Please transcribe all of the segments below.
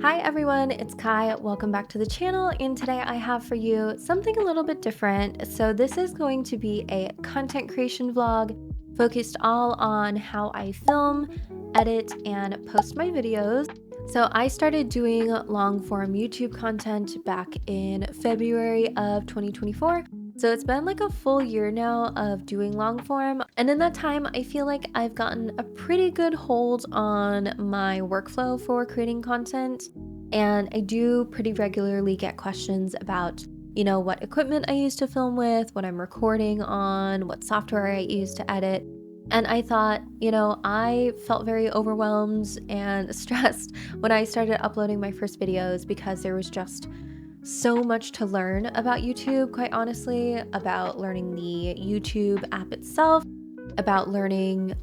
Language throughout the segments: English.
Hi everyone, it's Kai. Welcome back to the channel, and today I have for you something a little bit different. So this is going to be a content creation vlog focused all on how I film, edit, and post my videos. So I started doing long form YouTube content back in February of 2024. So it's been like a full year now of doing long form, and in that time I feel like I've gotten a pretty good hold on my workflow for creating content, and I do pretty regularly get questions about, what equipment I use to film with, what I'm recording on, what software I use to edit. And I thought, I felt very overwhelmed and stressed when I started uploading my first videos because there was just so much to learn about YouTube, quite honestly, about learning the YouTube app itself, about learning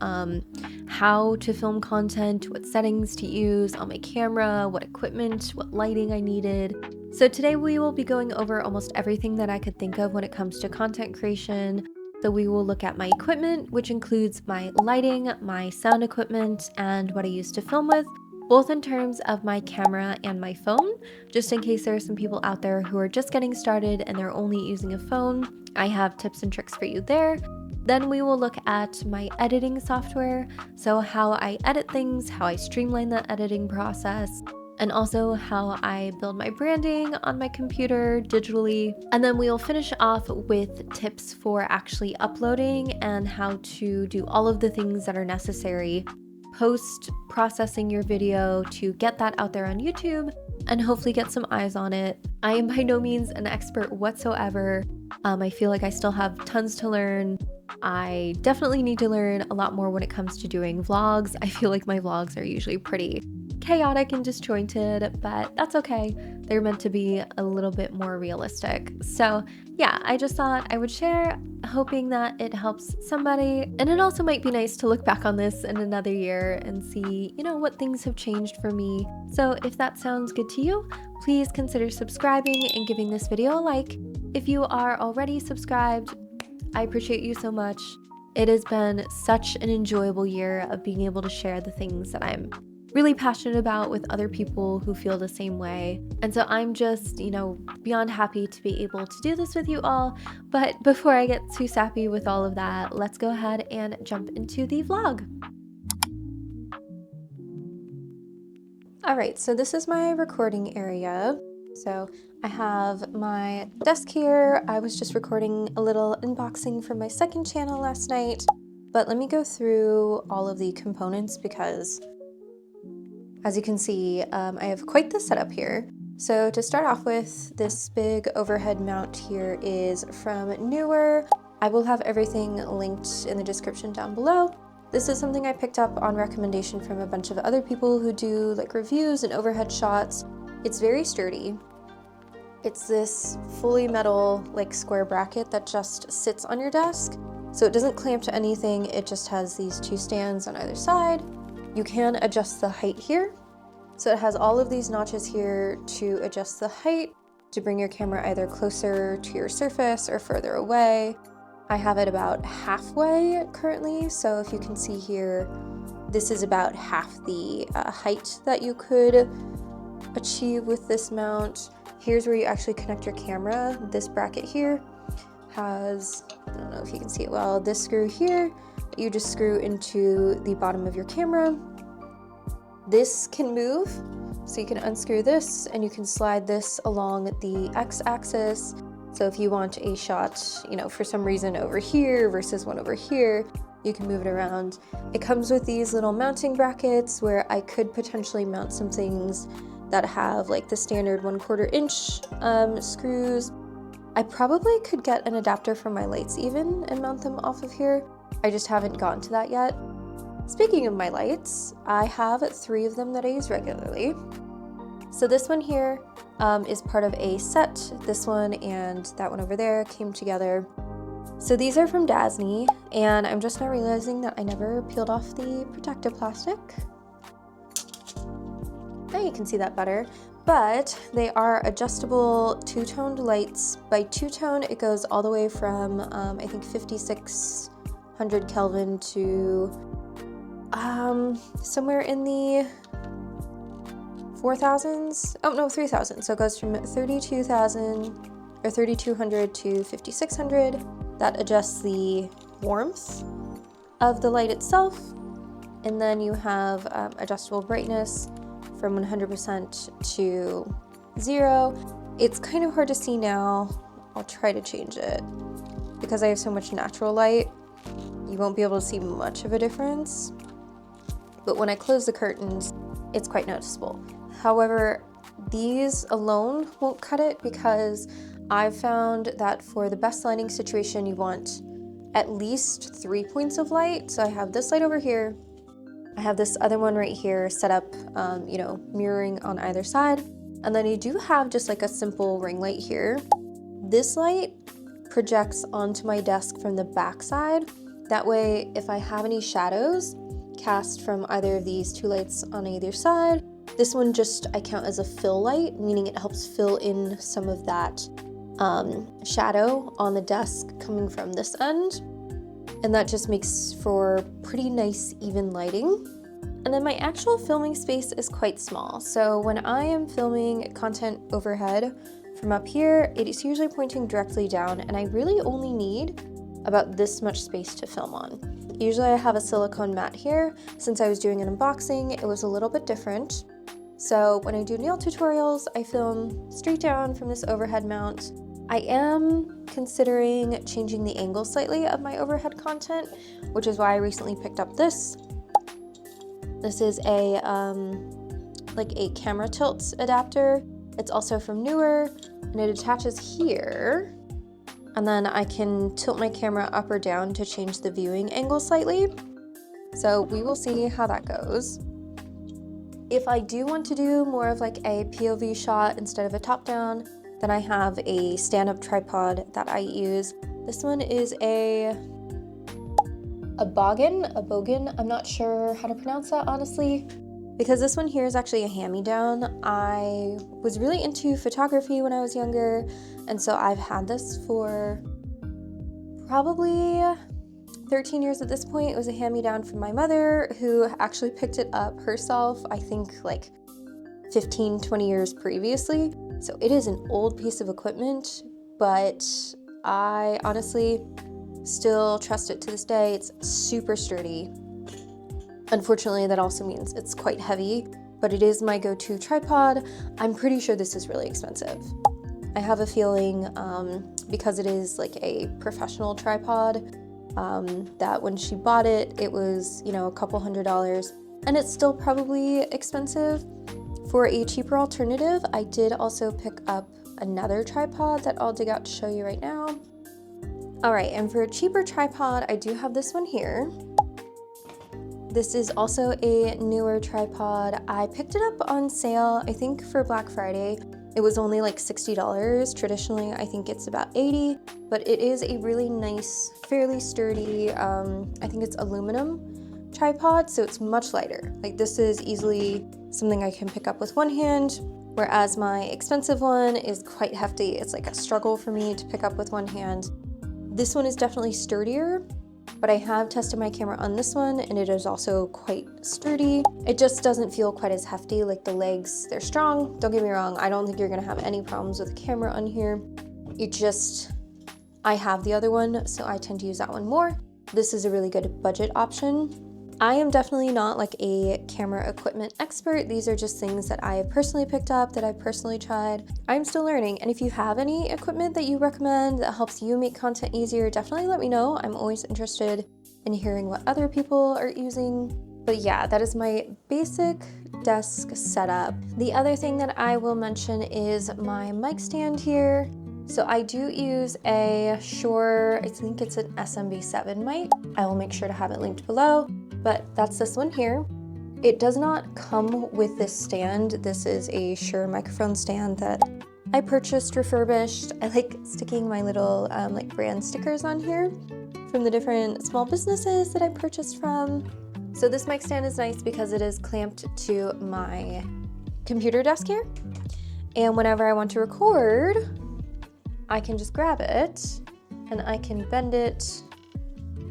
how to film content, what settings to use on my camera, what equipment, what lighting I needed. So today we will be going over almost everything that I could think of when it comes to content creation. So we will look at my equipment, which includes my lighting, my sound equipment, and what I use to film with, both in terms of my camera and my phone, just in case there are some people out there who are just getting started and they're only using a phone. I have tips and tricks for you there. Then we will look at my editing software, so how I edit things, how I streamline the editing process, and also how I build my branding on my computer digitally. And then we will finish off with tips for actually uploading and how to do all of the things that are necessary post-processing your video to get that out there on YouTube and hopefully get some eyes on it. I am by no means an expert whatsoever. I feel like I still have tons to learn. I definitely need to learn a lot more when it comes to doing vlogs. I feel like my vlogs are usually pretty chaotic and disjointed, but that's okay. They're meant to be a little bit more realistic. So yeah, I just thought I would share, hoping that it helps somebody. And it also might be nice to look back on this in another year and see, what things have changed for me. So if that sounds good to you, please consider subscribing and giving this video a like. If you are already subscribed, I appreciate you so much. It has been such an enjoyable year of being able to share the things that I'm really passionate about with other people who feel the same way. And so I'm just, beyond happy to be able to do this with you all. But before I get too sappy with all of that, let's go ahead and jump into the vlog. All right, so this is my recording area. So I have my desk here. I was just recording a little unboxing from my second channel last night, but let me go through all of the components because, as you can see, I have quite the setup here. So to start off with, this big overhead mount here is from Newer. I will have everything linked in the description down below. This is something I picked up on recommendation from a bunch of other people who do like reviews and overhead shots. It's very sturdy. It's this fully metal like square bracket that just sits on your desk. So it doesn't clamp to anything. It just has these two stands on either side. You can adjust the height here. So it has all of these notches here to adjust the height, to bring your camera either closer to your surface or further away. I have it about halfway currently. So if you can see here, this is about half the height that you could achieve with this mount. Here's where you actually connect your camera. This bracket here has, I don't know if you can see it well, this screw here, you just screw into the bottom of your camera. This can move, so you can unscrew this and you can slide this along the x-axis. So if you want a shot, for some reason over here versus one over here, you can move it around. It comes with these little mounting brackets where I could potentially mount some things that have like the standard 1/4 inch screws. I probably could get an adapter for my lights even and mount them off of here. I just haven't gotten to that yet. Speaking of my lights, I have 3 of them that I use regularly. So this one here is part of a set. This one and that one over there came together. So these are from Dasny, and I'm just now realizing that I never peeled off the protective plastic. Now you can see that better, but they are adjustable two-toned lights. By two-tone, it goes all the way from, I think 5600 Kelvin to somewhere in the 4,000s. Oh no, 3,000. So it goes from 32,000 or 3,200 to 5,600. That adjusts the warmth of the light itself. And then you have adjustable brightness from 100% to 0. It's kind of hard to see now. I'll try to change it. Because I have so much natural light, you won't be able to see much of a difference. But when I close the curtains, it's quite noticeable. However, these alone won't cut it because I've found that for the best lighting situation, you want at least 3 points of light. So I have this light over here. I have this other one right here set up, you know, mirroring on either side. And then you do have just like a simple ring light here. This light projects onto my desk from the back side. That way, if I have any shadows cast from either of these two lights on either side, this one just I count as a fill light, meaning it helps fill in some of that shadow on the desk coming from this end. And that just makes for pretty nice even lighting. And then my actual filming space is quite small. So when I am filming content overhead from up here, it is usually pointing directly down, and I really only need about this much space to film on. Usually I have a silicone mat here. Since I was doing an unboxing, it was a little bit different. So when I do nail tutorials, I film straight down from this overhead mount. I am considering changing the angle slightly of my overhead content, which is why I recently picked up this. This is a like a camera tilt adapter. It's also from Newer, and it attaches here. And then I can tilt my camera up or down to change the viewing angle slightly. So we will see how that goes. If I do want to do more of like a POV shot instead of a top-down, then I have a stand-up tripod that I use. This one is a bogan. I'm not sure how to pronounce that, honestly, because this one here is actually a hand-me-down. I was really into photography when I was younger, and so I've had this for probably 13 years at this point. It was a hand-me-down from my mother, who actually picked it up herself, I think like 15, 20 years previously. So it is an old piece of equipment, but I honestly still trust it to this day. It's super sturdy. Unfortunately, that also means it's quite heavy, but it is my go-to tripod. I'm pretty sure this is really expensive. I have a feeling, because it is like a professional tripod, that when she bought it, it was, you know, a couple $100s, and it's still probably expensive. For a cheaper alternative, I did also pick up another tripod that I'll dig out to show you right now. All right, and for a cheaper tripod, I do have this one here. This is also a Newer tripod. I picked it up on sale, I think for Black Friday. It was only like $60. Traditionally, I think it's about $80, but it is a really nice, fairly sturdy, I think it's aluminum tripod, so it's much lighter. Like this is easily something I can pick up with one hand, whereas my expensive one is quite hefty. It's like a struggle for me to pick up with one hand. This one is definitely sturdier, but I have tested my camera on this one and it is also quite sturdy. It just doesn't feel quite as hefty. Like the legs, they're strong. Don't get me wrong, I don't think you're gonna have any problems with the camera on here. It just, I have the other one, so I tend to use that one more. This is a really good budget option. I am definitely not like a camera equipment expert. These are just things that I have personally picked up, that I've personally tried. I'm still learning, and if you have any equipment that you recommend that helps you make content easier, definitely let me know. I'm always interested in hearing what other people are using. But yeah, that is my basic desk setup. The other thing that I will mention is my mic stand here. So I do use a Shure, I think it's an SMB7 mic. I will make sure to have it linked below, but that's this one here. It does not come with this stand. This is a Shure microphone stand that I purchased refurbished. I like sticking my little like brand stickers on here from the different small businesses that I purchased from. So this mic stand is nice because it is clamped to my computer desk here. And whenever I want to record, I can just grab it and I can bend it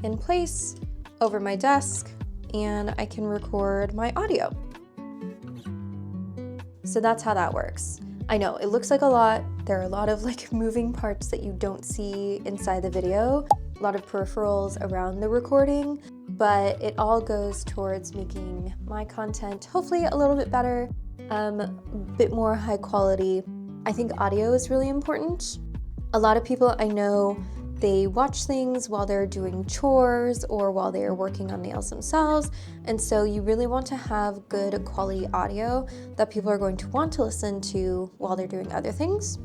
in place over my desk and I can record my audio. So that's how that works. I know it looks like a lot. There are a lot of like moving parts that you don't see inside the video, a lot of peripherals around the recording, but it all goes towards making my content hopefully a little bit better, a bit more high quality. I think audio is really important. A lot of people I know, they watch things while they're doing chores or while they're working on nails themselves. And so you really want to have good quality audio that people are going to want to listen to while they're doing other things.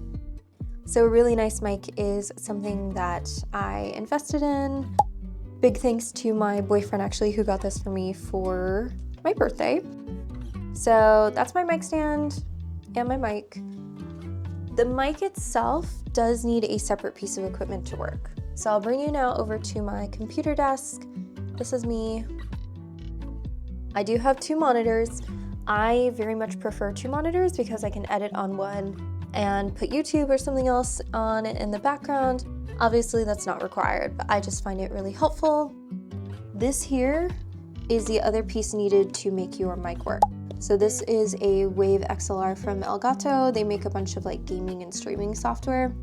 So a really nice mic is something that I invested in. Big thanks to my boyfriend actually who got this for me for my birthday. So that's my mic stand and my mic. The mic itself does need a separate piece of equipment to work. So I'll bring you now over to my computer desk. This is me. I do have 2 monitors. I very much prefer 2 monitors because I can edit on one and put YouTube or something else on it in the background. Obviously that's not required, but I just find it really helpful. This here is the other piece needed to make your mic work. So this is a Wave XLR from Elgato. They make a bunch of like gaming and streaming software.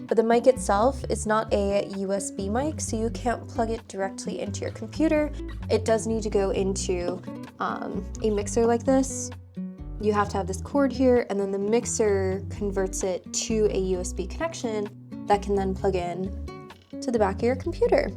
But the mic itself is not a USB mic, so you can't plug it directly into your computer. It does need to go into a mixer like this. You have to have this cord here, and then the mixer converts it to a USB connection that can then plug in to the back of your computer.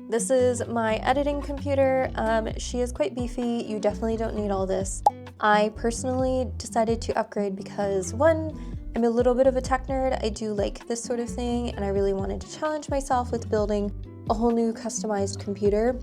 This is my editing computer. She is quite beefy. You definitely don't need all this. I personally decided to upgrade because 1, I'm a little bit of a tech nerd. I do like this sort of thing, and I really wanted to challenge myself with building a whole new customized computer.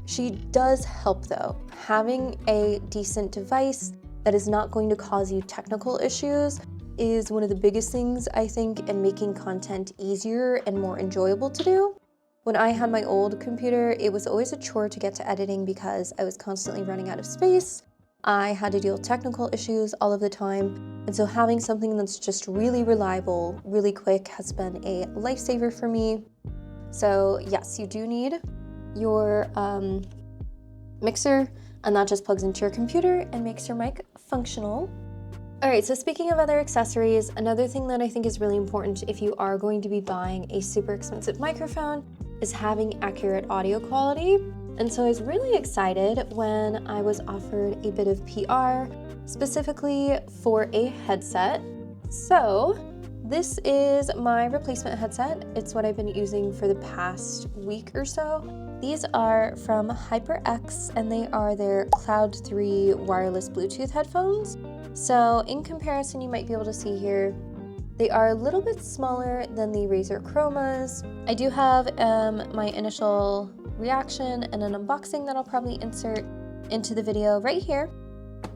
She does help though. Having a decent device that is not going to cause you technical issues is one of the biggest things I think in making content easier and more enjoyable to do. When I had my old computer, it was always a chore to get to editing because I was constantly running out of space. I had to deal with technical issues all of the time. And so having something that's just really reliable, really quick has been a lifesaver for me. So yes, you do need your mixer, and that just plugs into your computer and makes your mic functional. All right, so speaking of other accessories, another thing that I think is really important if you are going to be buying a super expensive microphone is having accurate audio quality. And so I was really excited when I was offered a bit of PR specifically for a headset. So this is my replacement headset. It's what I've been using for the past week or so. These are from HyperX and they are their Cloud 3 wireless Bluetooth headphones. So in comparison, you might be able to see here, they are a little bit smaller than the Razer Chromas. I do have my initial reaction and an unboxing that I'll probably insert into the video right here.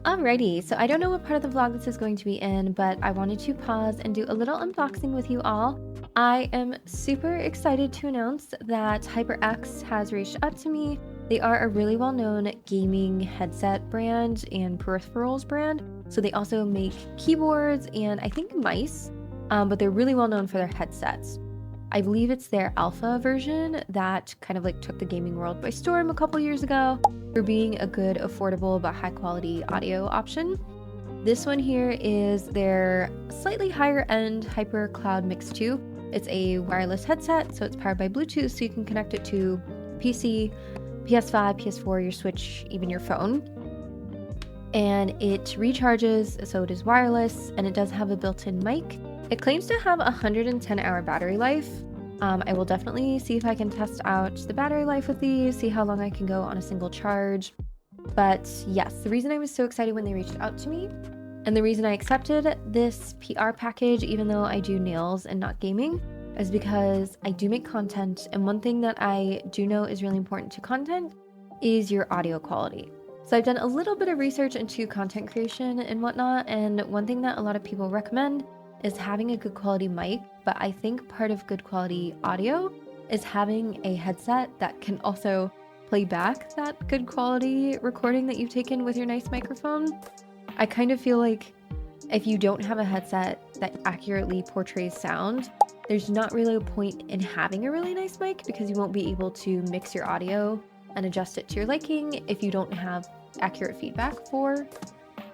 Alrighty, so I don't know what part of the vlog this is going to be in, but I wanted to pause and do a little unboxing with you all. I am super excited to announce that HyperX has reached out to me. They are a really well-known gaming headset brand and peripherals brand. So they also make keyboards and I think mice, but they're really well known for their headsets. I believe it's their alpha version that kind of like took the gaming world by storm a couple years ago for being a good, affordable, but high quality audio option. This one here is their slightly higher end Hyper Cloud Mix 2. It's a wireless headset, so it's powered by Bluetooth, so you can connect it to PC, PS5, PS4, your Switch, even your phone. And it recharges, so it is wireless, and it does have a built-in mic. It claims to have a 110-hour battery life. I will definitely see if I can test out the battery life with these, see how long I can go on a single charge. But yes, the reason I was so excited when they reached out to me, and the reason I accepted this PR package, even though I do nails and not gaming, is because I do make content, and one thing that I do know is really important to content is your audio quality. So I've done a little bit of research into content creation and whatnot, and one thing that a lot of people recommend is having a good quality mic, but I think part of good quality audio is having a headset that can also play back that good quality recording that you've taken with your nice microphone. I kind of feel like if you don't have a headset that accurately portrays sound, there's not really a point in having a really nice mic because you won't be able to mix your audio and adjust it to your liking if you don't have accurate feedback for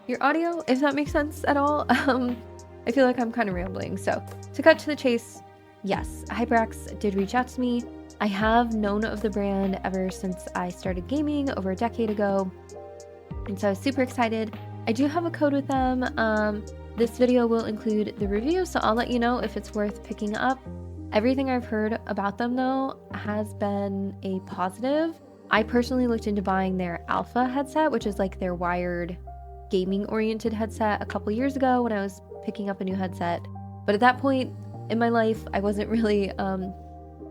your audio, if that makes sense at all. I feel like I'm kind of rambling. So to cut to the chase, yes, HyperX did reach out to me. I have known of the brand ever since I started gaming over a decade ago. And so I was super excited. I do have a code with them. This video will include the review, so I'll let you know if it's worth picking up. Everything I've heard about them though has been a positive. I personally looked into buying their Alpha headset, which is like their wired gaming oriented headset a couple years ago when I was picking up a new headset. But at that point in my life, I wasn't really, I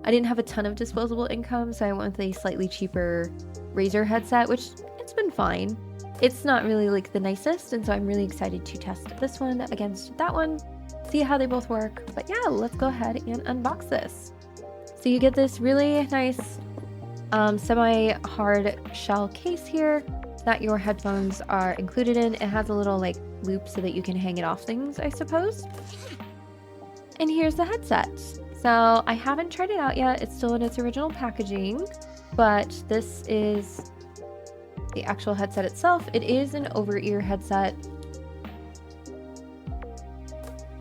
didn't have a ton of disposable income, so I went with a slightly cheaper Razer headset, which it's been fine. It's not really like the nicest, and so I'm really excited to test this one against that one, see how they both work. But yeah, let's go ahead and unbox this. So you get this really nice semi-hard shell case here that your headphones are included in. It has a little like loop so that you can hang it off things, I suppose. And here's the headset. So I haven't tried it out yet. It's still in its original packaging, but this is the actual headset itself. It is an over-ear headset.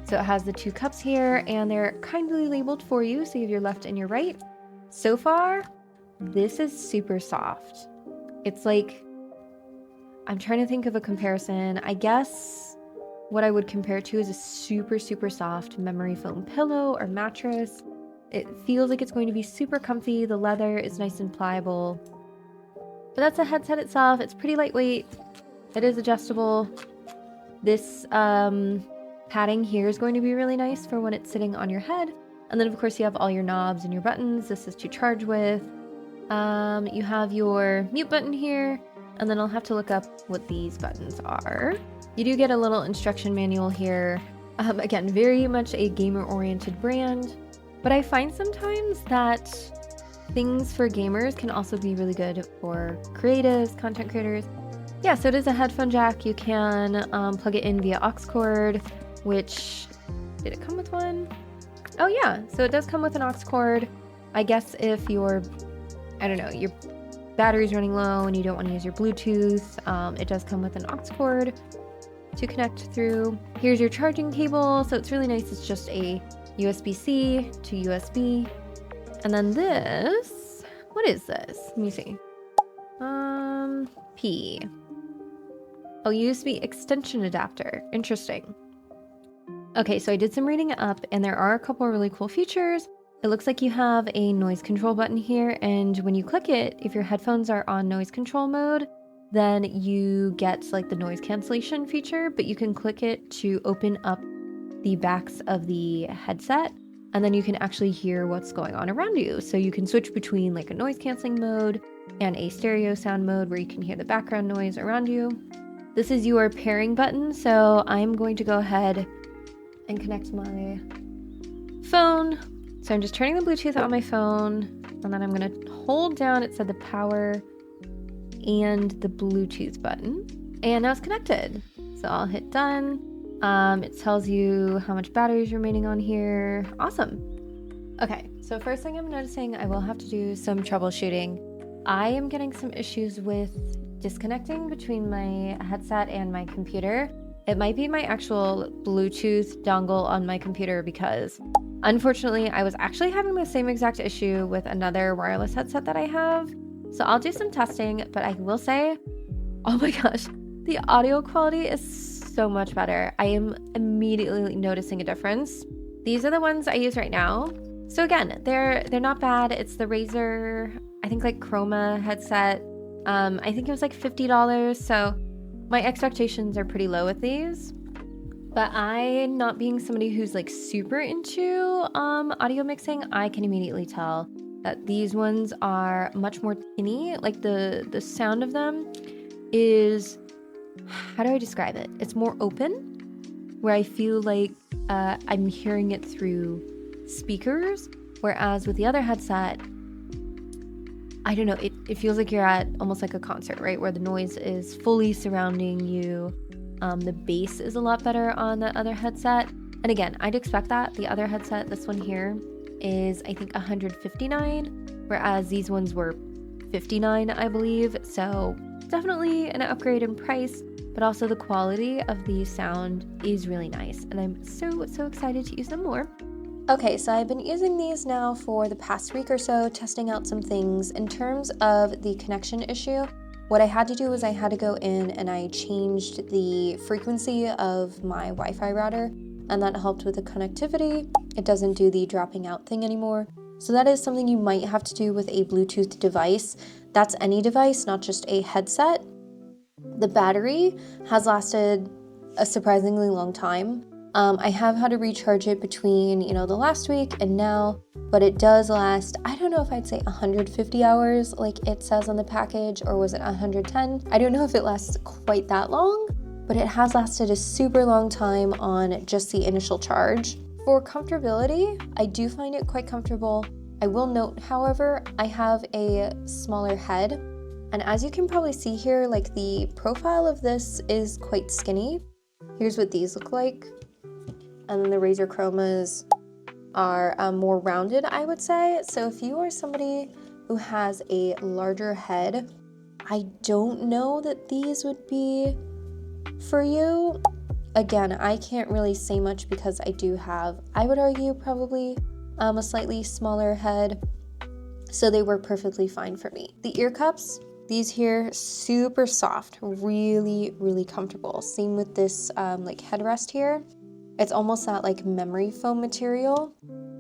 So it has the two cups here, and they're kindly labeled for you, so you have your left and your right. So far, this is super soft. It's like, I'm trying to think of a comparison. I guess what I would compare it to is a super, super soft memory foam pillow or mattress. It feels like it's going to be super comfy. The leather is nice and pliable. But that's the headset itself. It's pretty lightweight. It is adjustable. This padding here is going to be really nice for when it's sitting on your head. And then of course you have all your knobs and your buttons. This is to charge with. You have your mute button here, and then I'll have to look up what these buttons are. You do get a little instruction manual here. Again, very much a gamer-oriented brand, but I find sometimes that things for gamers can also be really good for creatives, content creators. Yeah, so it is a headphone jack. You can plug it in via aux cord, which, did it come with one? Oh yeah, so it does come with an aux cord. I guess if your, I don't know, your battery's running low and you don't want to use your Bluetooth, it does come with an aux cord to connect through. Here's your charging cable, so it's really nice. It's just a USB-C to USB. And then this, what is this? Let me see. P. Oh, USB extension adapter. Interesting. Okay, so I did some reading up, and there are a couple of really cool features. It looks like you have a noise control button here, and when you click it, if your headphones are on noise control mode, then you get like the noise cancellation feature, but you can click it to open up the backs of the headset, and then you can actually hear what's going on around you. So you can switch between like a noise canceling mode and a stereo sound mode where you can hear the background noise around you. This is your pairing button, so I'm going to go ahead and connect my phone. So I'm just turning the Bluetooth on my phone, and then I'm going to hold down, it said the power and the Bluetooth button, and now it's connected. So I'll hit done. It tells you how much battery is remaining on here. Awesome. Okay, so first thing I'm noticing, I will have to do some troubleshooting. I am getting some issues with disconnecting between my headset and my computer. It might be my actual Bluetooth dongle on my computer, because unfortunately I was actually having the same exact issue with another wireless headset that I have. So I'll do some testing, but I will say, oh my gosh, the audio quality is so much better. I am immediately noticing a difference. These are the ones I use right now. So again, they're not bad. It's the Razer, I think like Chroma headset. I think it was like $50. So my expectations are pretty low with these. But I, not being somebody who's like super into audio mixing, I can immediately tell that these ones are much more tinny. Like the sound of them is, how do I describe it? It's more open, where I feel like I'm hearing it through speakers, whereas with the other headset, I don't know, it feels like you're at almost like a concert, right? Where the noise is fully surrounding you. The bass is a lot better on the other headset. And again, I'd expect that. The other headset, this one here, is I think $159, whereas these ones were $59, I believe. So definitely an upgrade in price, but also the quality of the sound is really nice. And I'm so excited to use them more. Okay, so I've been using these now for the past week or so, testing out some things. In terms of the connection issue, what I had to do was I had to go in and I changed the frequency of my Wi-Fi router, and that helped with the connectivity. It doesn't do the dropping out thing anymore. So that is something you might have to do with a Bluetooth device. That's any device, not just a headset. The battery has lasted a surprisingly long time. I have had to recharge it between, the last week and now, but it does last, I don't know if I'd say 150 hours like it says on the package, or was it 110? I don't know if it lasts quite that long, but it has lasted a super long time on just the initial charge. For comfortability, I do find it quite comfortable. I will note, however, I have a smaller head, and as you can probably see here, like the profile of this is quite skinny. Here's what these look like. And then the Razer Chromas are more rounded, I would say. So if you are somebody who has a larger head, I don't know that these would be for you. Again, I can't really say much because I do have, I would argue, probably a slightly smaller head. So they work perfectly fine for me. The ear cups, these here, super soft, really comfortable. Same with this like headrest here. It's almost that like memory foam material.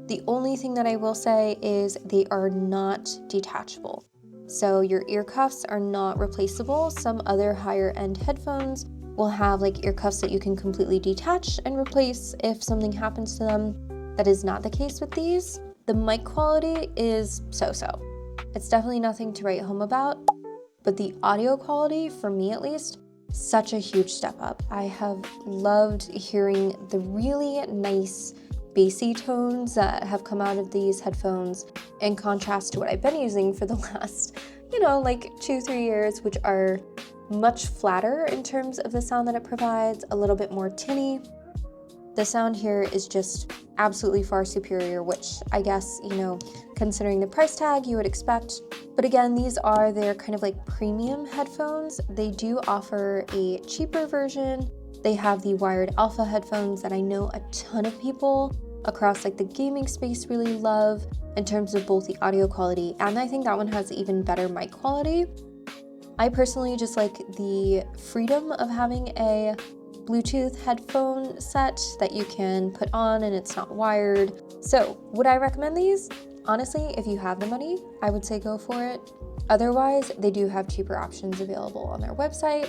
The only thing that I will say is they are not detachable. So your ear cuffs are not replaceable. Some other higher end headphones will have like ear cuffs that you can completely detach and replace if something happens to them. That is not the case with these. The mic quality is so-so. It's definitely nothing to write home about, but the audio quality, for me at least, such a huge step up. I have loved hearing the really nice bassy tones that have come out of these headphones in contrast to what I've been using for the last, like 2-3 years, which are much flatter in terms of the sound that it provides, a little bit more tinny. The sound here is just absolutely far superior, which I guess, considering the price tag, you would expect. But again, these are their kind of like premium headphones. They do offer a cheaper version. They have the wired alpha headphones that I know a ton of people across like the gaming space really love in terms of both the audio quality, and I think that one has even better mic quality. I personally just like the freedom of having a Bluetooth headphone set that you can put on and it's not wired. So would I recommend these? Honestly, if you have the money, I would say go for it. Otherwise, they do have cheaper options available on their website.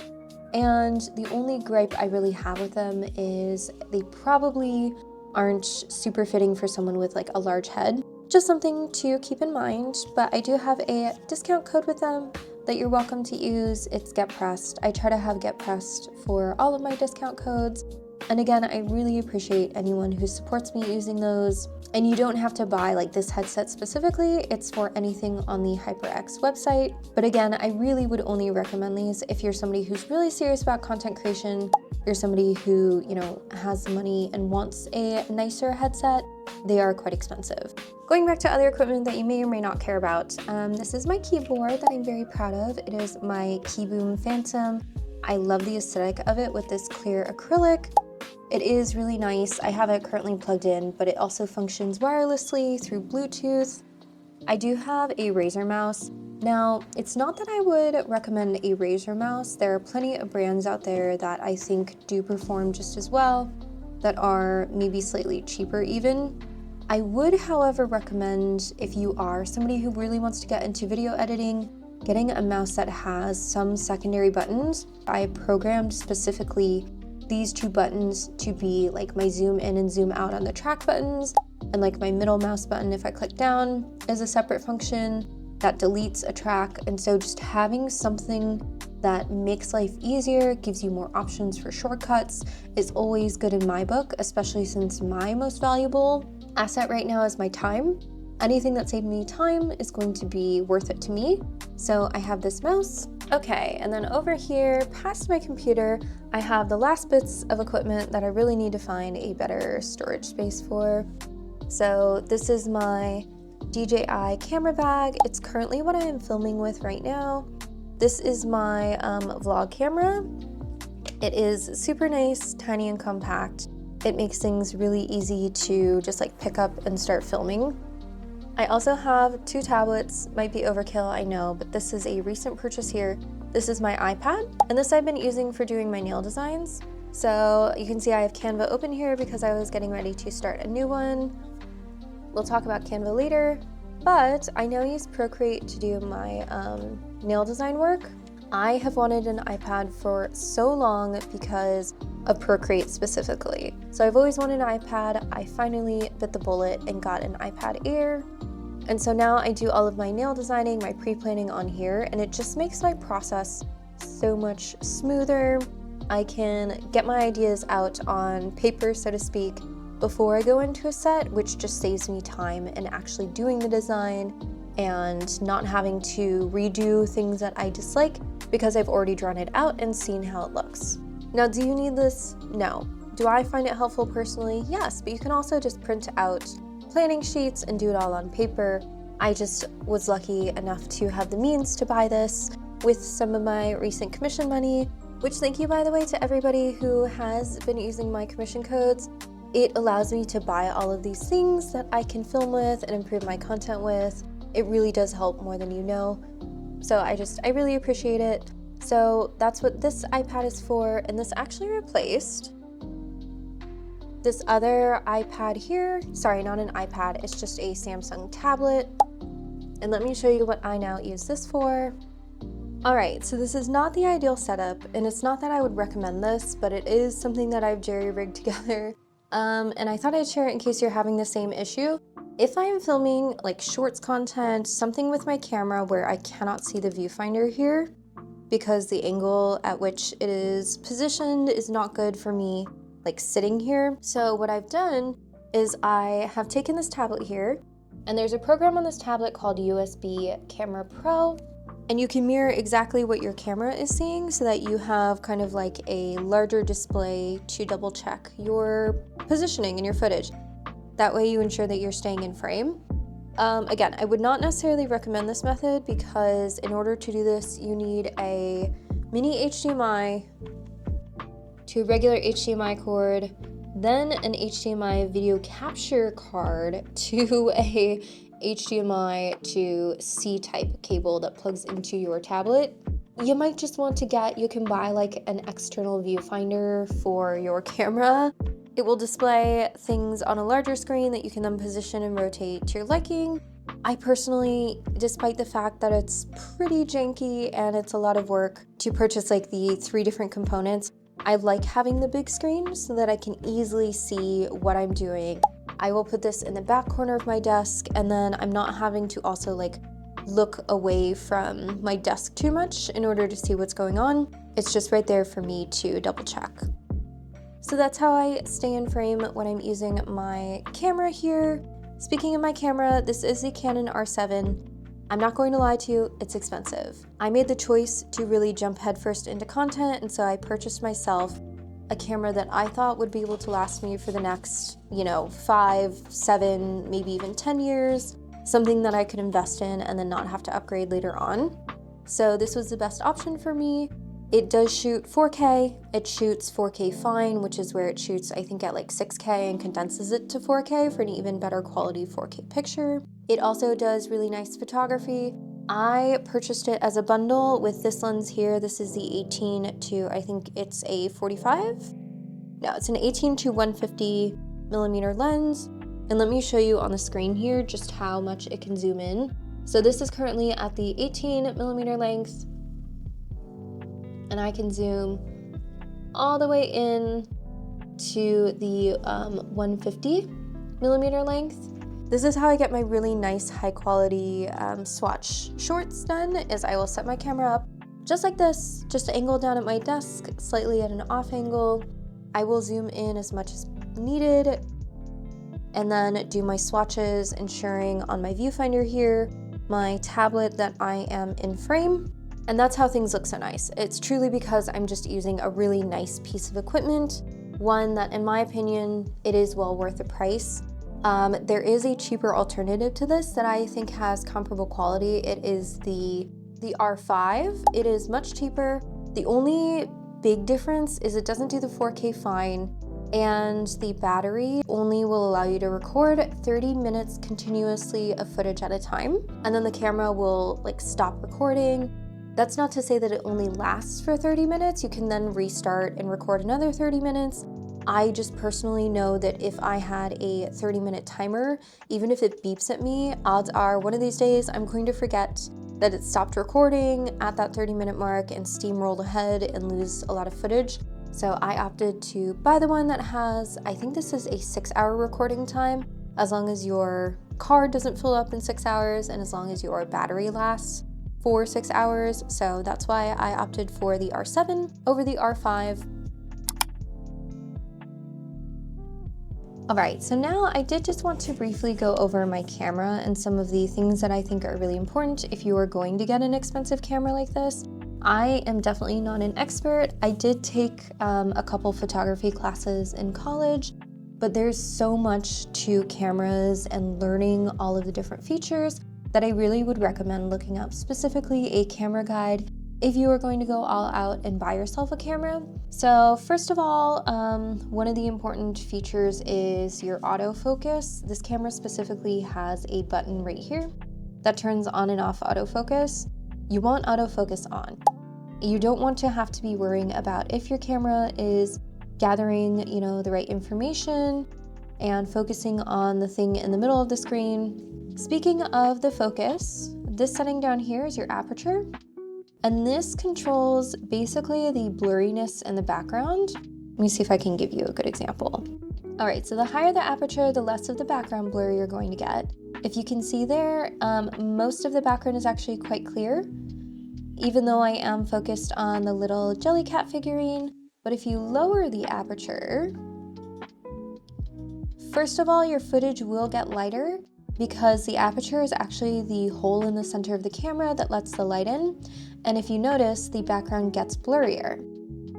And the only gripe I really have with them is they probably aren't super fitting for someone with like a large head. Just something to keep in mind, but I do have a discount code with them that you're welcome to use. It's Get Pressed. I try to have Get Pressed for all of my discount codes. And again, I really appreciate anyone who supports me using those. And you don't have to buy like this headset specifically. It's for anything on the HyperX website. But again, I really would only recommend these if you're somebody who's really serious about content creation, you're somebody who, has money and wants a nicer headset. They are quite expensive. Going back to other equipment that you may or may not care about, this is my keyboard that I'm very proud of. It is my Keyboom Phantom. I love the aesthetic of it with this clear acrylic. It is really nice. I have it currently plugged in, but it also functions wirelessly through Bluetooth. I do have a Razer mouse. Now, it's not that I would recommend a Razer mouse. There are plenty of brands out there that I think do perform just as well, that are maybe slightly cheaper even. I would, however, recommend, if you are somebody who really wants to get into video editing, getting a mouse that has some secondary buttons. I programmed specifically these two buttons to be like my zoom in and zoom out on the track buttons, and like my middle mouse button, if I click down, is a separate function that deletes a track. And so just having something that makes life easier, gives you more options for shortcuts, is always good in my book, especially since my most valuable asset right now is my time. Anything that saved me time is going to be worth it to me. So I have this mouse. Okay, and then over here, past my computer, I have the last bits of equipment that I really need to find a better storage space for. So this is my DJI camera bag. It's currently what I am filming with right now. This is my vlog camera. It is super nice, tiny and compact. It makes things really easy to just like pick up and start filming. I also have 2 tablets, might be overkill, I know, but this is a recent purchase here. This is my iPad, and this I've been using for doing my nail designs. So you can see I have Canva open here because I was getting ready to start a new one. We'll talk about Canva later, but I now use Procreate to do my nail design work. I have wanted an iPad for so long because of Procreate specifically. So I've always wanted an iPad. I finally bit the bullet and got an iPad Air. And so now I do all of my nail designing, my pre-planning on here, and it just makes my process so much smoother. I can get my ideas out on paper, so to speak, before I go into a set, which just saves me time in actually doing the design and not having to redo things that I dislike because I've already drawn it out and seen how it looks. Now, do you need this? No. Do I find it helpful personally? Yes, but you can also just print out planning sheets and do it all on paper. I just was lucky enough to have the means to buy this with some of my recent commission money, which thank you, by the way, to everybody who has been using my commission codes. It allows me to buy all of these things that I can film with and improve my content with. It really does help more than you know. So I really appreciate it. So that's what this iPad is for, and this actually replaced this other iPad here. Sorry, not an iPad, it's just a Samsung tablet. And let me show you what I now use this for. All right, so this is not the ideal setup, and it's not that I would recommend this, but it is something that I've jerry-rigged together. And I thought I'd share it in case you're having the same issue. If I am filming like shorts content, something with my camera where I cannot see the viewfinder here, because the angle at which it is positioned is not good for me, like sitting here. So what I've done is I have taken this tablet here, and there's a program on this tablet called USB Camera Pro, and you can mirror exactly what your camera is seeing so that you have kind of like a larger display to double check your positioning and your footage. That way you ensure that you're staying in frame. Again, I would not necessarily recommend this method because in order to do this, you need a mini HDMI to a regular HDMI cord, then an HDMI video capture card to a HDMI to C-type cable that plugs into your tablet. You might just want to you can buy like an external viewfinder for your camera. It will display things on a larger screen that you can then position and rotate to your liking. I personally, despite the fact that it's pretty janky and it's a lot of work to purchase like the 3 different components, I like having the big screen so that I can easily see what I'm doing. I will put this in the back corner of my desk, and then I'm not having to also like look away from my desk too much in order to see what's going on. It's just right there for me to double check. So that's how I stay in frame when I'm using my camera here. Speaking of my camera, this is the Canon R7. I'm not going to lie to you, it's expensive. I made the choice to really jump headfirst into content, and so I purchased myself a camera that I thought would be able to last me for the next, 5, 7, maybe even 10 years. Something that I could invest in and then not have to upgrade later on. So this was the best option for me. It does shoot 4K. It shoots 4K fine, which is where it shoots, I think, at like 6K and condenses it to 4K for an even better quality 4K picture. It also does really nice photography. I purchased it as a bundle with this lens here. This is the 18 to, I think it's a 45? No, it's an 18 to 150 millimeter lens. And let me show you on the screen here just how much it can zoom in. So this is currently at the 18 millimeter length, and I can zoom all the way in to the 150 millimeter length. This is how I get my really nice high quality swatch shorts done, is I will set my camera up, just like this, just angle down at my desk, slightly at an off angle. I will zoom in as much as needed, and then do my swatches, ensuring on my viewfinder here, my tablet, that I am in frame. And that's how things look so nice. It's truly because I'm just using a really nice piece of equipment, one that, in my opinion, it is well worth the price. There is a cheaper alternative to this that I think has comparable quality. It is the R5. It is much cheaper. The only big difference is it doesn't do the 4K fine, and the battery only will allow you to record 30 minutes continuously of footage at a time, and then the camera will like stop recording. That's not to say that it only lasts for 30 minutes. You can then restart and record another 30 minutes. I just personally know that if I had a 30-minute timer, even if it beeps at me, odds are one of these days I'm going to forget that it stopped recording at that 30-minute mark and steamrolled ahead and lose a lot of footage. So I opted to buy the one that has, I think this is a 6-hour recording time, as long as your card doesn't fill up in 6 hours and as long as your battery lasts for 6 hours. So that's why I opted for the R7 over the R5. All right, so now I did just want to briefly go over my camera and some of the things that I think are really important if you are going to get an expensive camera like this. I am definitely not an expert. I did take a couple photography classes in college, but there's so much to cameras and learning all of the different features that I really would recommend looking up specifically a camera guide if you are going to go all out and buy yourself a camera. So first of all, one of the important features is your autofocus. This camera specifically has a button right here that turns on and off autofocus. You want autofocus on. You don't want to have to be worrying about if your camera is gathering, the right information and focusing on the thing in the middle of the screen. Speaking of the focus, this setting down here is your aperture, and this controls basically the blurriness in the background. Let me see if I can give you a good example. All right, so the higher the aperture, the less of the background blur you're going to get. If you can see there, most of the background is actually quite clear, even though I am focused on the little jelly cat figurine. But if you lower the aperture, first of all, your footage will get lighter, because the aperture is actually the hole in the center of the camera that lets the light in. And if you notice, the background gets blurrier.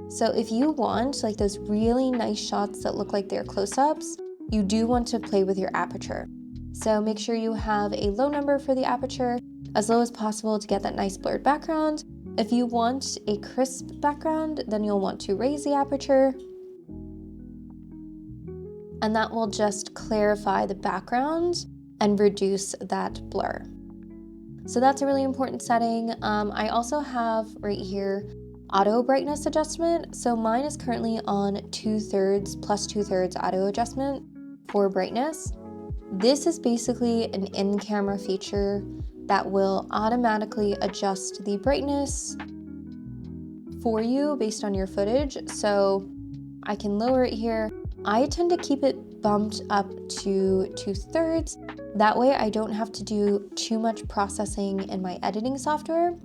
So if you want like those really nice shots that look like they're close-ups, you do want to play with your aperture. So make sure you have a low number for the aperture, as low as possible to get that nice blurred background. If you want a crisp background, then you'll want to raise the aperture, and that will just clarify the background and reduce that blur. So that's a really important setting. I also have right here auto brightness adjustment. So mine is currently on 2/3 plus 2/3 auto adjustment for brightness. This is basically an in-camera feature that will automatically adjust the brightness for you based on your footage. So I can lower it here. I tend to keep it bumped up to 2/3. That way I don't have to do too much processing in my editing software.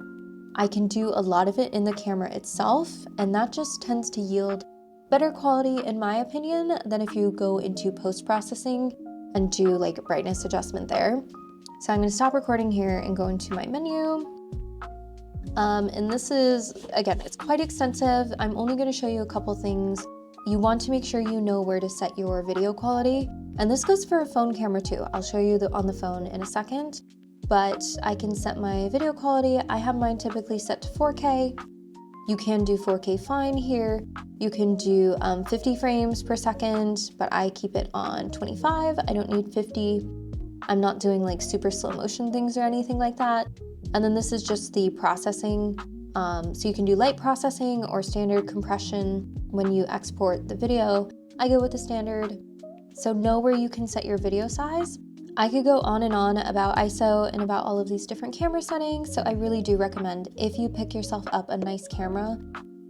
I can do a lot of it in the camera itself, and that just tends to yield better quality, in my opinion, than if you go into post-processing and do like a brightness adjustment there. So I'm gonna stop recording here and go into my menu. And this is, again, it's quite extensive. I'm only gonna show you a couple things. You want to make sure you know where to set your video quality. And this goes for a phone camera too. I'll show you on the phone in a second, but I can set my video quality. I have mine typically set to 4K. You can do 4K fine here. You can do 50 frames per second, but I keep it on 25. I don't need 50. I'm not doing like super slow motion things or anything like that. And then this is just the processing. So you can do light processing or standard compression when you export the video. I go with the standard. So know where you can set your video size. I could go on and on about ISO and about all of these different camera settings, so I really do recommend, if you pick yourself up a nice camera,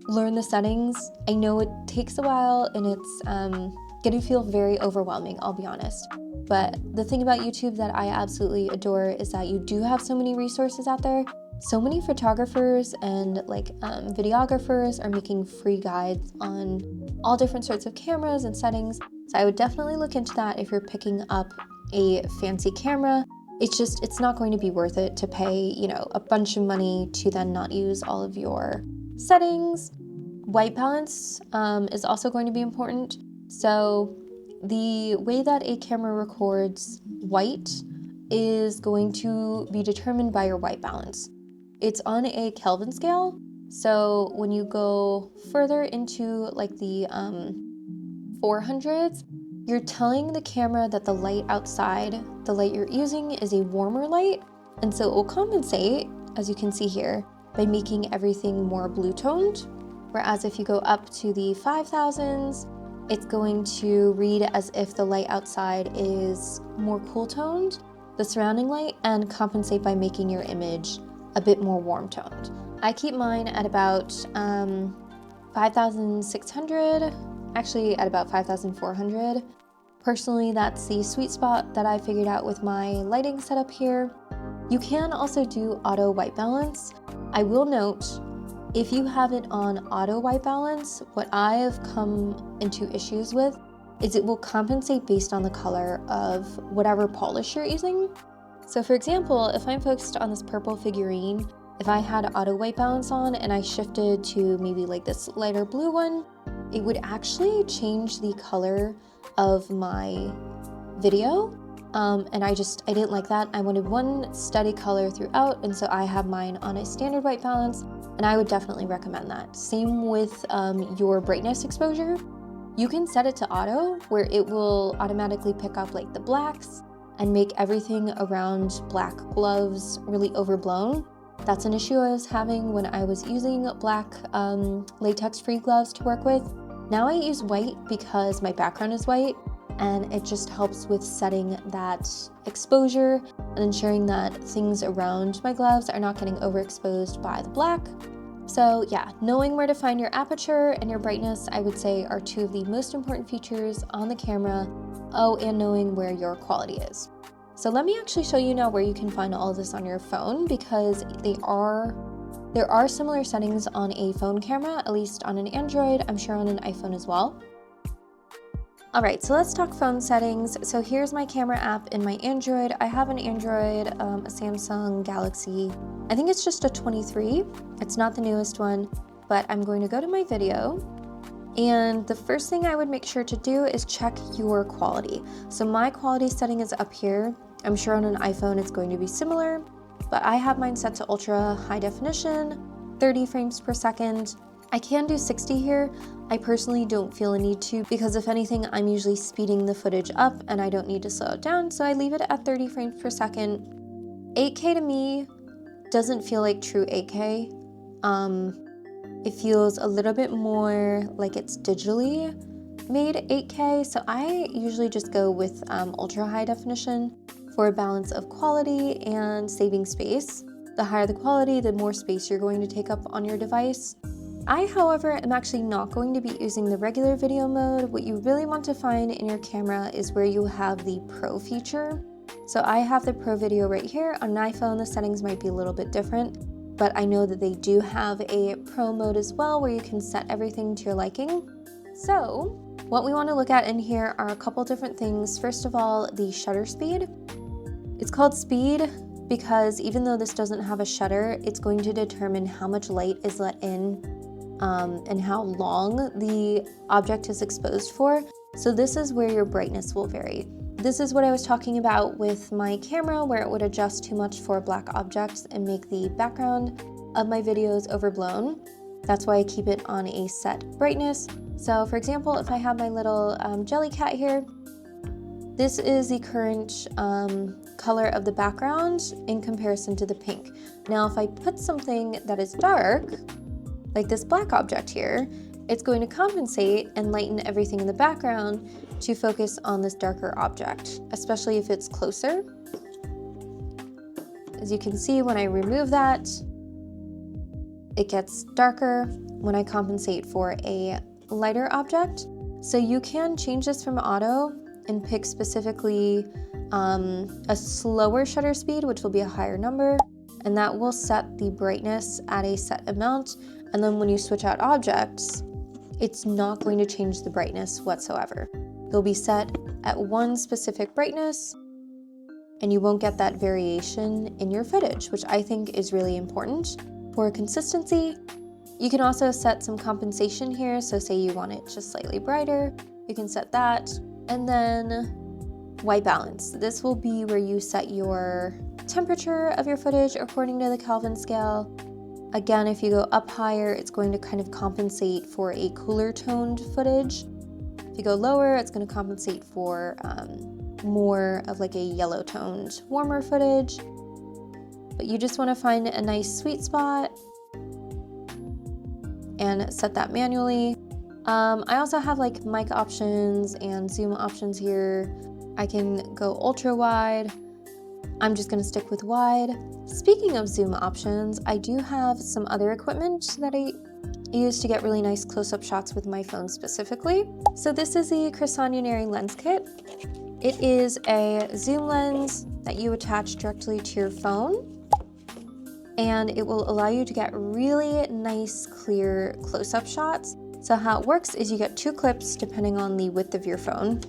learn the settings. I know it takes a while and it's gonna feel very overwhelming, I'll be honest. But the thing about YouTube that I absolutely adore is that you do have so many resources out there. So many photographers and videographers are making free guides on all different sorts of cameras and settings. So I would definitely look into that if you're picking up a fancy camera. It's not going to be worth it to pay, a bunch of money to then not use all of your settings. White balance is also going to be important. So the way that a camera records white is going to be determined by your white balance. It's on a Kelvin scale. So when you go further into the 400s, you're telling the camera that the light outside, the light you're using, is a warmer light. And so it will compensate, as you can see here, by making everything more blue toned. Whereas if you go up to the 5000s, it's going to read as if the light outside is more cool toned, the surrounding light, and compensate by making your image a bit more warm toned. I keep mine at about 5600, actually at about 5400. Personally, that's the sweet spot that I figured out with my lighting setup here. You can also do auto white balance. I will note, if you have it on auto white balance, what I have come into issues with is it will compensate based on the color of whatever polish you're using. So for example, if I'm focused on this purple figurine, if I had auto white balance on and I shifted to maybe this lighter blue one, it would actually change the color of my video. And I didn't like that. I wanted one steady color throughout, and so I have mine on a standard white balance, and I would definitely recommend that. Same with your brightness exposure. You can set it to auto, where it will automatically pick up the blacks and make everything around black gloves really overblown. That's an issue I was having when I was using black latex-free gloves to work with. Now I use white because my background is white, and it just helps with setting that exposure and ensuring that things around my gloves are not getting overexposed by the black. So yeah, knowing where to find your aperture and your brightness, I would say, are two of the most important features on the camera. Oh, and knowing where your quality is. So let me actually show you now where you can find all of this on your phone, because there are similar settings on a phone camera, at least on an Android, I'm sure on an iPhone as well. All right, so let's talk phone settings. So here's my camera app in my Android. I have an Android, a Samsung Galaxy. I think it's just a 23. It's not the newest one, but I'm going to go to my video. And the first thing I would make sure to do is check your quality. So my quality setting is up here. I'm sure on an iPhone it's going to be similar, but I have mine set to ultra high definition, 30 frames per second. I can do 60 here. I personally don't feel a need to, because if anything, I'm usually speeding the footage up and I don't need to slow it down, so I leave it at 30 frames per second. 8K to me doesn't feel like true 8K. It feels a little bit more like it's digitally made 8K, so I usually just go with ultra high definition for a balance of quality and saving space. The higher the quality, the more space you're going to take up on your device. I, however, am actually not going to be using the regular video mode. What you really want to find in your camera is where you have the Pro feature. So I have the Pro Video right here. On an iPhone, the settings might be a little bit different, but I know that they do have a Pro mode as well, where you can set everything to your liking. So what we want to look at in here are a couple different things. First of all, the shutter speed. It's called speed because even though this doesn't have a shutter, it's going to determine how much light is let in and how long the object is exposed for. So this is where your brightness will vary. This is what I was talking about with my camera, where it would adjust too much for black objects and make the background of my videos overblown. That's why I keep it on a set brightness. So for example, if I have my little jelly cat here, this is the current color of the background in comparison to the pink. Now, if I put something that is dark, like this black object here, it's going to compensate and lighten everything in the background to focus on this darker object, especially if it's closer. As you can see, when I remove that, it gets darker when I compensate for a lighter object. So you can change this from auto and pick specifically a slower shutter speed, which will be a higher number, and that will set the brightness at a set amount. And then when you switch out objects, it's not going to change the brightness whatsoever. They'll be set at one specific brightness, and you won't get that variation in your footage, which I think is really important for consistency. You can also set some compensation here. So say you want it just slightly brighter, you can set that. And then white balance. This will be where you set your temperature of your footage according to the Kelvin scale. Again, if you go up higher, it's going to kind of compensate for a cooler toned footage. If you go lower, it's going to compensate for more of like a yellow toned, warmer footage. But you just want to find a nice sweet spot and set that manually. I also have like mic options and zoom options here. I can go ultra wide. I'm just gonna stick with wide. Speaking of zoom options, I do have some other equipment that I use to get really nice close-up shots with my phone specifically. So this is the Crescent lens kit. It is a zoom lens that you attach directly to your phone, and it will allow you to get really nice, clear close-up shots. So how it works is you get 2 clips depending on the width of your phone.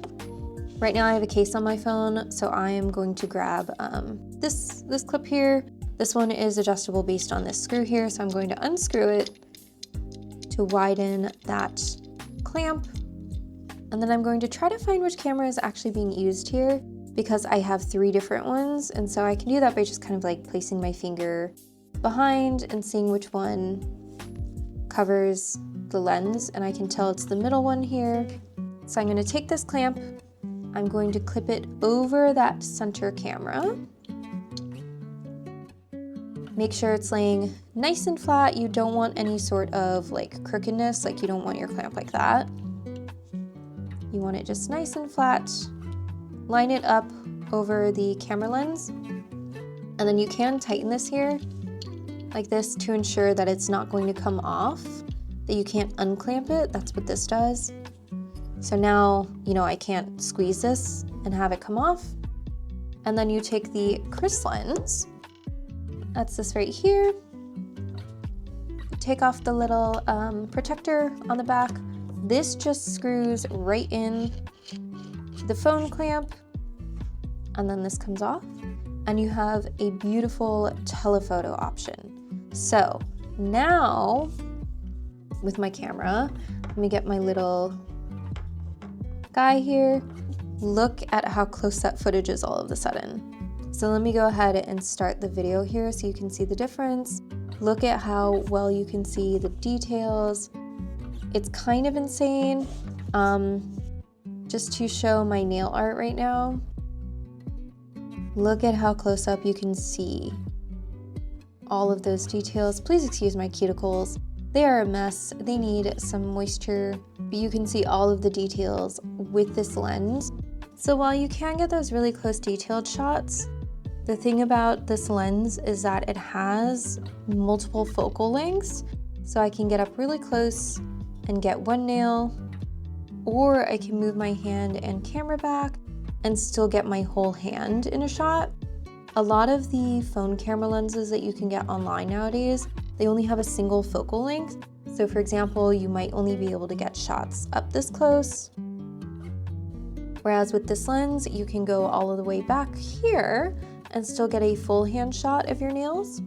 Right now I have a case on my phone, so I am going to grab this clip here. This one is adjustable based on this screw here, so I'm going to unscrew it to widen that clamp. And then I'm going to try to find which camera is actually being used here, because I have 3 different ones, and so I can do that by just kind of like placing my finger behind and seeing which one covers the lens, and I can tell it's the middle one here. So I'm going to take this clamp, I'm going to clip it over that center camera. Make sure it's laying nice and flat. You don't want any sort of like crookedness, like you don't want your clamp like that. You want it just nice and flat. Line it up over the camera lens. And then you can tighten this here like this to ensure that it's not going to come off, that you can't unclamp it. That's what this does. So now, you know, I can't squeeze this and have it come off. And then you take the Cris lens, that's this right here. Take off the little protector on the back. This just screws right in to the phone clamp, and then this comes off, and you have a beautiful telephoto option. So now with my camera, let me get my little guy here. Look at how close that footage is all of a sudden. So let me go ahead and start the video here so you can see the difference. Look at how well you can see the details. It's kind of insane. Just to show my nail art right now, look at how close up you can see all of those details. Please excuse my cuticles. They are a mess. They need some moisture, but you can see all of the details with this lens. So while you can get those really close detailed shots, the thing about this lens is that it has multiple focal lengths. So I can get up really close and get one nail, or I can move my hand and camera back and still get my whole hand in a shot. A lot of the phone camera lenses that you can get online nowadays, they only have a single focal length. So for example, you might only be able to get shots up this close. Whereas with this lens, you can go all of the way back here and still get a full hand shot of your nails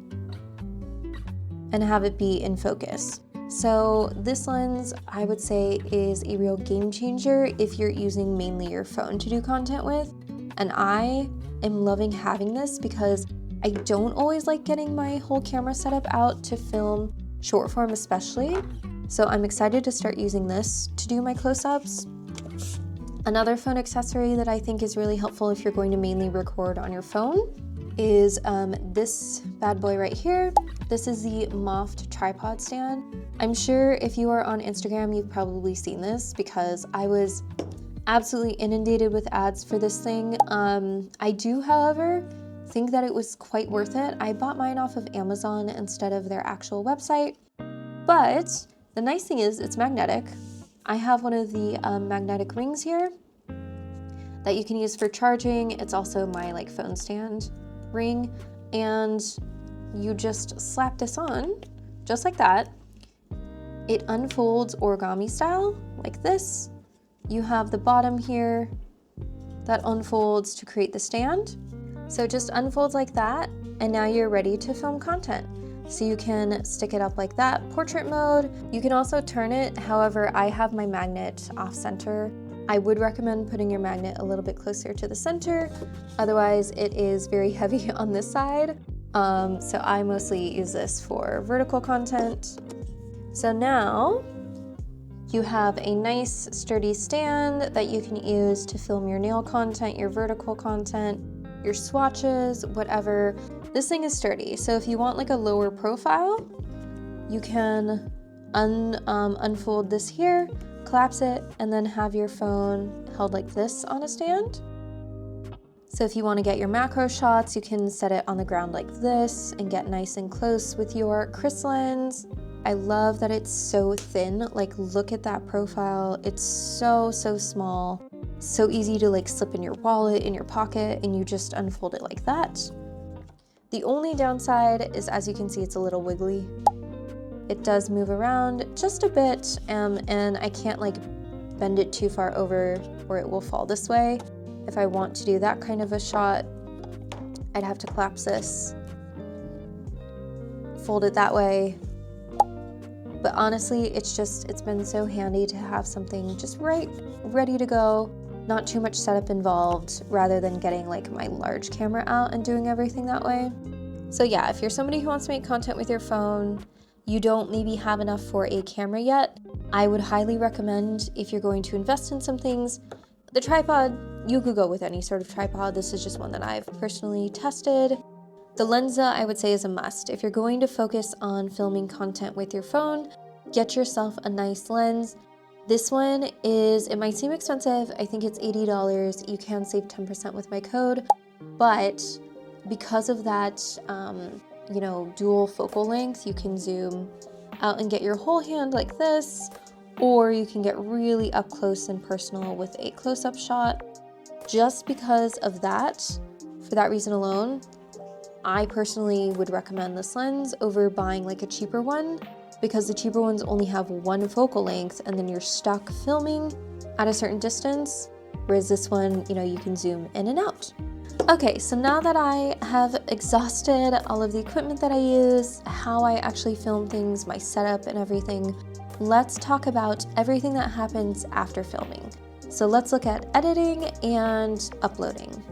and have it be in focus. So this lens, I would say, is a real game changer if you're using mainly your phone to do content with. And I am loving having this because I don't always like getting my whole camera setup out to film short form especially. So I'm excited to start using this to do my close-ups. Another phone accessory that I think is really helpful if you're going to mainly record on your phone is this bad boy right here. This is the Moft tripod stand. I'm sure if you are on Instagram, you've probably seen this because I was absolutely inundated with ads for this thing. I do, however, think that it was quite worth it. I bought mine off of Amazon instead of their actual website, but the nice thing is it's magnetic. I have one of the magnetic rings here. that you can use for charging. It's also my like phone stand ring, and you just slap this on just like that. It unfolds origami style like this. You have the bottom here that unfolds to create the stand. So it just unfolds like that, and now you're ready to film content. So you can stick it up like that, portrait mode. You can also turn it. However, I have my magnet off center. I would recommend putting your magnet a little bit closer to the center. Otherwise, it is very heavy on this side. So I mostly use this for vertical content. So now you have a nice sturdy stand that you can use to film your nail content, your vertical content, your swatches, whatever. This thing is sturdy, so if you want like a lower profile, you can unfold this here, collapse it, and then have your phone held like this on a stand. So if you want to get your macro shots, you can set it on the ground like this and get nice and close with your Chris lens. I love that it's so thin. Like, look at that profile. It's so small. So easy to like slip in your wallet, in your pocket, and you just unfold it like that. The only downside is, as you can see, it's a little wiggly. It does move around just a bit, and I can't like bend it too far over or it will fall this way. If I want to do that kind of a shot, I'd have to collapse this, fold it that way. But honestly, it's been so handy to have something just ready to go, not too much setup involved, rather than getting like my large camera out and doing everything that way. So yeah, if you're somebody who wants to make content with your phone, you don't maybe have enough for a camera yet, I would highly recommend, if you're going to invest in some things, the tripod. You could go with any sort of tripod. This is just one that I've personally tested. The Lensa, I would say, is a must. If you're going to focus on filming content with your phone, get yourself a nice lens. This one it might seem expensive. I think it's $80. You can save 10% with my code, but because of that, dual focal length, you can zoom out and get your whole hand like this, or you can get really up close and personal with a close-up shot. Just because of that, for that reason alone, I personally would recommend this lens over buying like a cheaper one, because the cheaper ones only have one focal length and then you're stuck filming at a certain distance, whereas this one, you can zoom in and out. Okay, so now that I have exhausted all of the equipment that I use, how I actually film things, my setup and everything, let's talk about everything that happens after filming. So let's look at editing and uploading.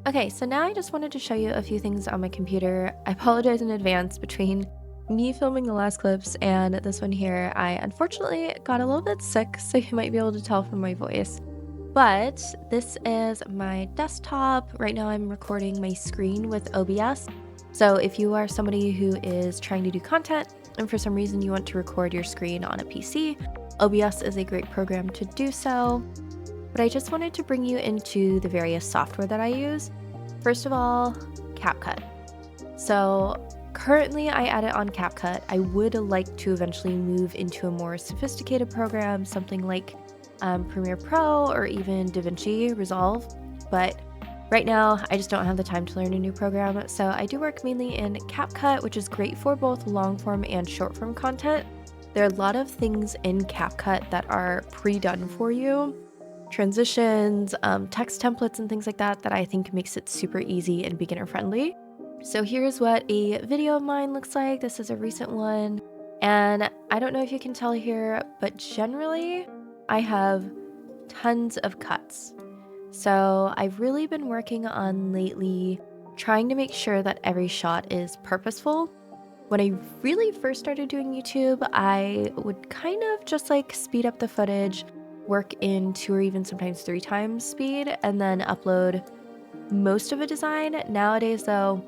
Okay, so now I just wanted to show you a few things on my computer. I apologize in advance. Between me filming the last clips and this one here, I unfortunately got a little bit sick, so you might be able to tell from my voice. But this is my desktop. Right now I'm recording my screen with OBS. So if you are somebody who is trying to do content and for some reason you want to record your screen on a PC, OBS is a great program to do so. But I just wanted to bring you into the various software that I use. First of all, Capcut. So currently I edit on Capcut. I would like to eventually move into a more sophisticated program, something like Premiere Pro or even DaVinci Resolve. But right now, I just don't have the time to learn a new program. So I do work mainly in Capcut, which is great for both long form and short form content. There are a lot of things in Capcut that are pre-done for you. Transitions, text templates and things like that I think makes it super easy and beginner friendly. So here's what a video of mine looks like. This is a recent one. And I don't know if you can tell here, but generally I have tons of cuts. So I've really been working on lately trying to make sure that every shot is purposeful. When I really first started doing YouTube, I would kind of just like speed up the footage, work in 2 or even sometimes 3 times speed, and then upload most of a design. Nowadays though,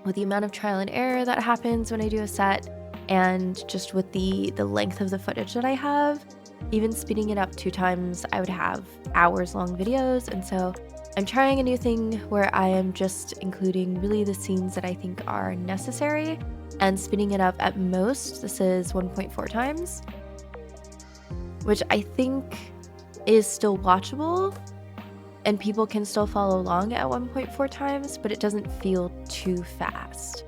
with the amount of trial and error that happens when I do a set, and just with the length of the footage that I have, even speeding it up 2 times, I would have hours long videos. And so I'm trying a new thing where I am just including really the scenes that I think are necessary and speeding it up at most. This is 1.4 times. which I think is still watchable and people can still follow along at 1.4 times, but it doesn't feel too fast,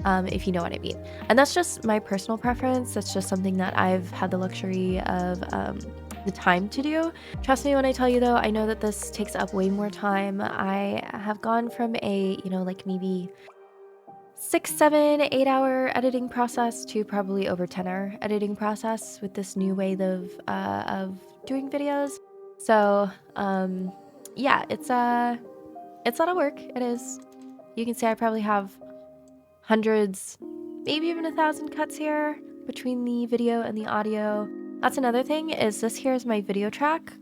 if you know what I mean. And that's just my personal preference. That's just something that I've had the luxury of the time to do. Trust me when I tell you though, I know that this takes up way more time. I have gone from a, like maybe 6, 7, 8 hour editing process to probably over 10-hour editing process with this new way of doing videos. So yeah, it's a lot of work. It is. You can see I probably have hundreds, maybe even 1,000 cuts here between the video and the audio. That's another thing, is this here is my video track,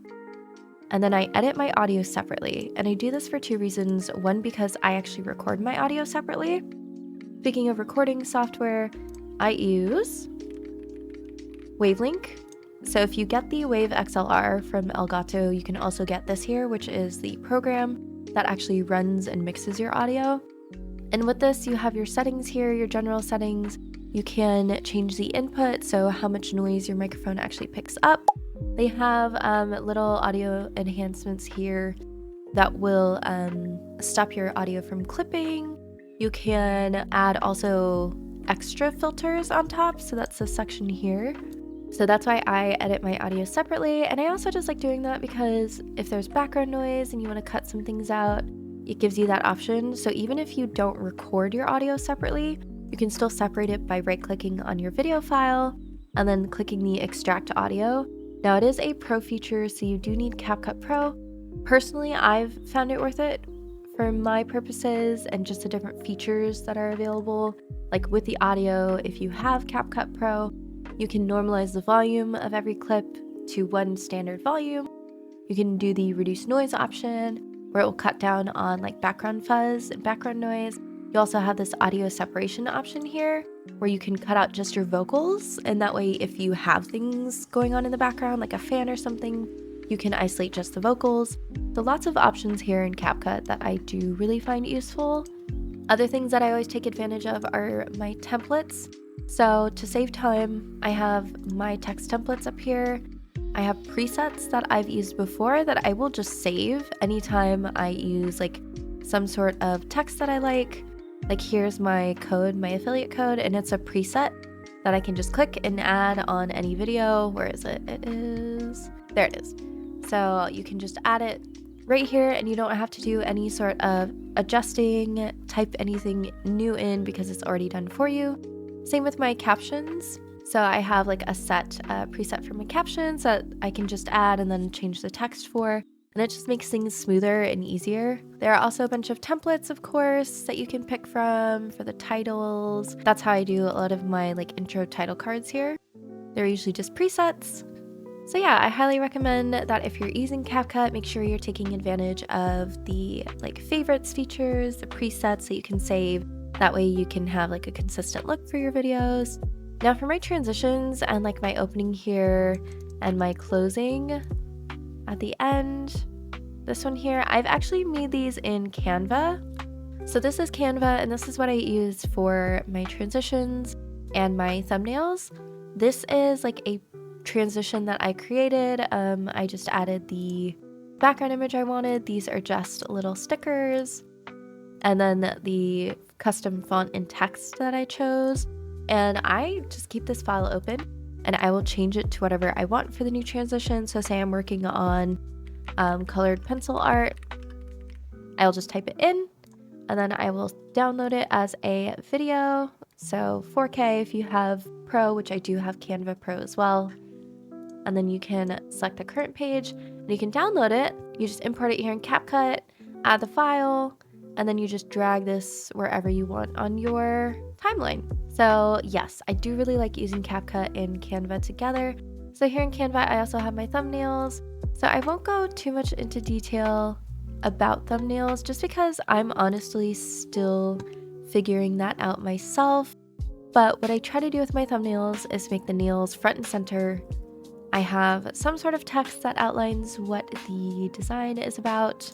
and then I edit my audio separately. And I do this for 2 reasons. One, because I actually record my audio separately. Speaking of recording software, I use Wavelink. So if you get the Wave XLR from Elgato, you can also get this here, which is the program that actually runs and mixes your audio. And with this, you have your settings here, your general settings. You can change the input, so how much noise your microphone actually picks up. They have little audio enhancements here that will stop your audio from clipping. You can add also extra filters on top, so that's this section here. So that's why I edit my audio separately, and I also just like doing that because if there's background noise and you want to cut some things out, it gives you that option. So even if you don't record your audio separately, you can still separate it by right-clicking on your video file and then clicking the extract audio. Now it is a pro feature, so you do need Capcut Pro. Personally, I've found it worth it for my purposes and just the different features that are available. Like with the audio, if you have Capcut Pro, you can normalize the volume of every clip to one standard volume. You can do the reduce noise option, where it will cut down on like background fuzz and background noise. You also have this audio separation option here, where you can cut out just your vocals, and that way if you have things going on in the background, like a fan or something, you can isolate just the vocals. So lots of options here in Capcut that I do really find useful. Other things that I always take advantage of are my templates. So to save time, I have my text templates up here. I have presets that I've used before that I will just save anytime I use like some sort of text that I like. Like here's my code, my affiliate code, and it's a preset that I can just click and add on any video. Where is it? There it is. So you can just add it right here and you don't have to do any sort of adjusting, type anything new in because it's already done for you. Same with my captions. So I have like a set preset for my captions that I can just add and then change the text for, and it just makes things smoother and easier. There are also a bunch of templates, of course, that you can pick from for the titles. That's how I do a lot of my like intro title cards here. They're usually just presets. So yeah, I highly recommend that if you're using Capcut, make sure you're taking advantage of the like favorites features, the presets that you can save. That way you can have like a consistent look for your videos. Now for my transitions and like my opening here and my closing at the end, this one here, I've actually made these in Canva. So this is Canva, and this is what I use for my transitions and my thumbnails. This is like a transition that I created. I just added the background image I wanted. These are just little stickers. And then the custom font and text that I chose. And I just keep this file open and I will change it to whatever I want for the new transition. So say I'm working on colored pencil art, I'll just type it in and then I will download it as a video. So 4K if you have Pro, which I do have Canva Pro as well. And then you can select the current page and you can download it. You just import it here in CapCut, add the file, and then you just drag this wherever you want on your timeline. So yes, I do really like using CapCut and Canva together. So here in Canva, I also have my thumbnails. So I won't go too much into detail about thumbnails just because I'm honestly still figuring that out myself. But what I try to do with my thumbnails is make the nails front and center. I have some sort of text that outlines what the design is about.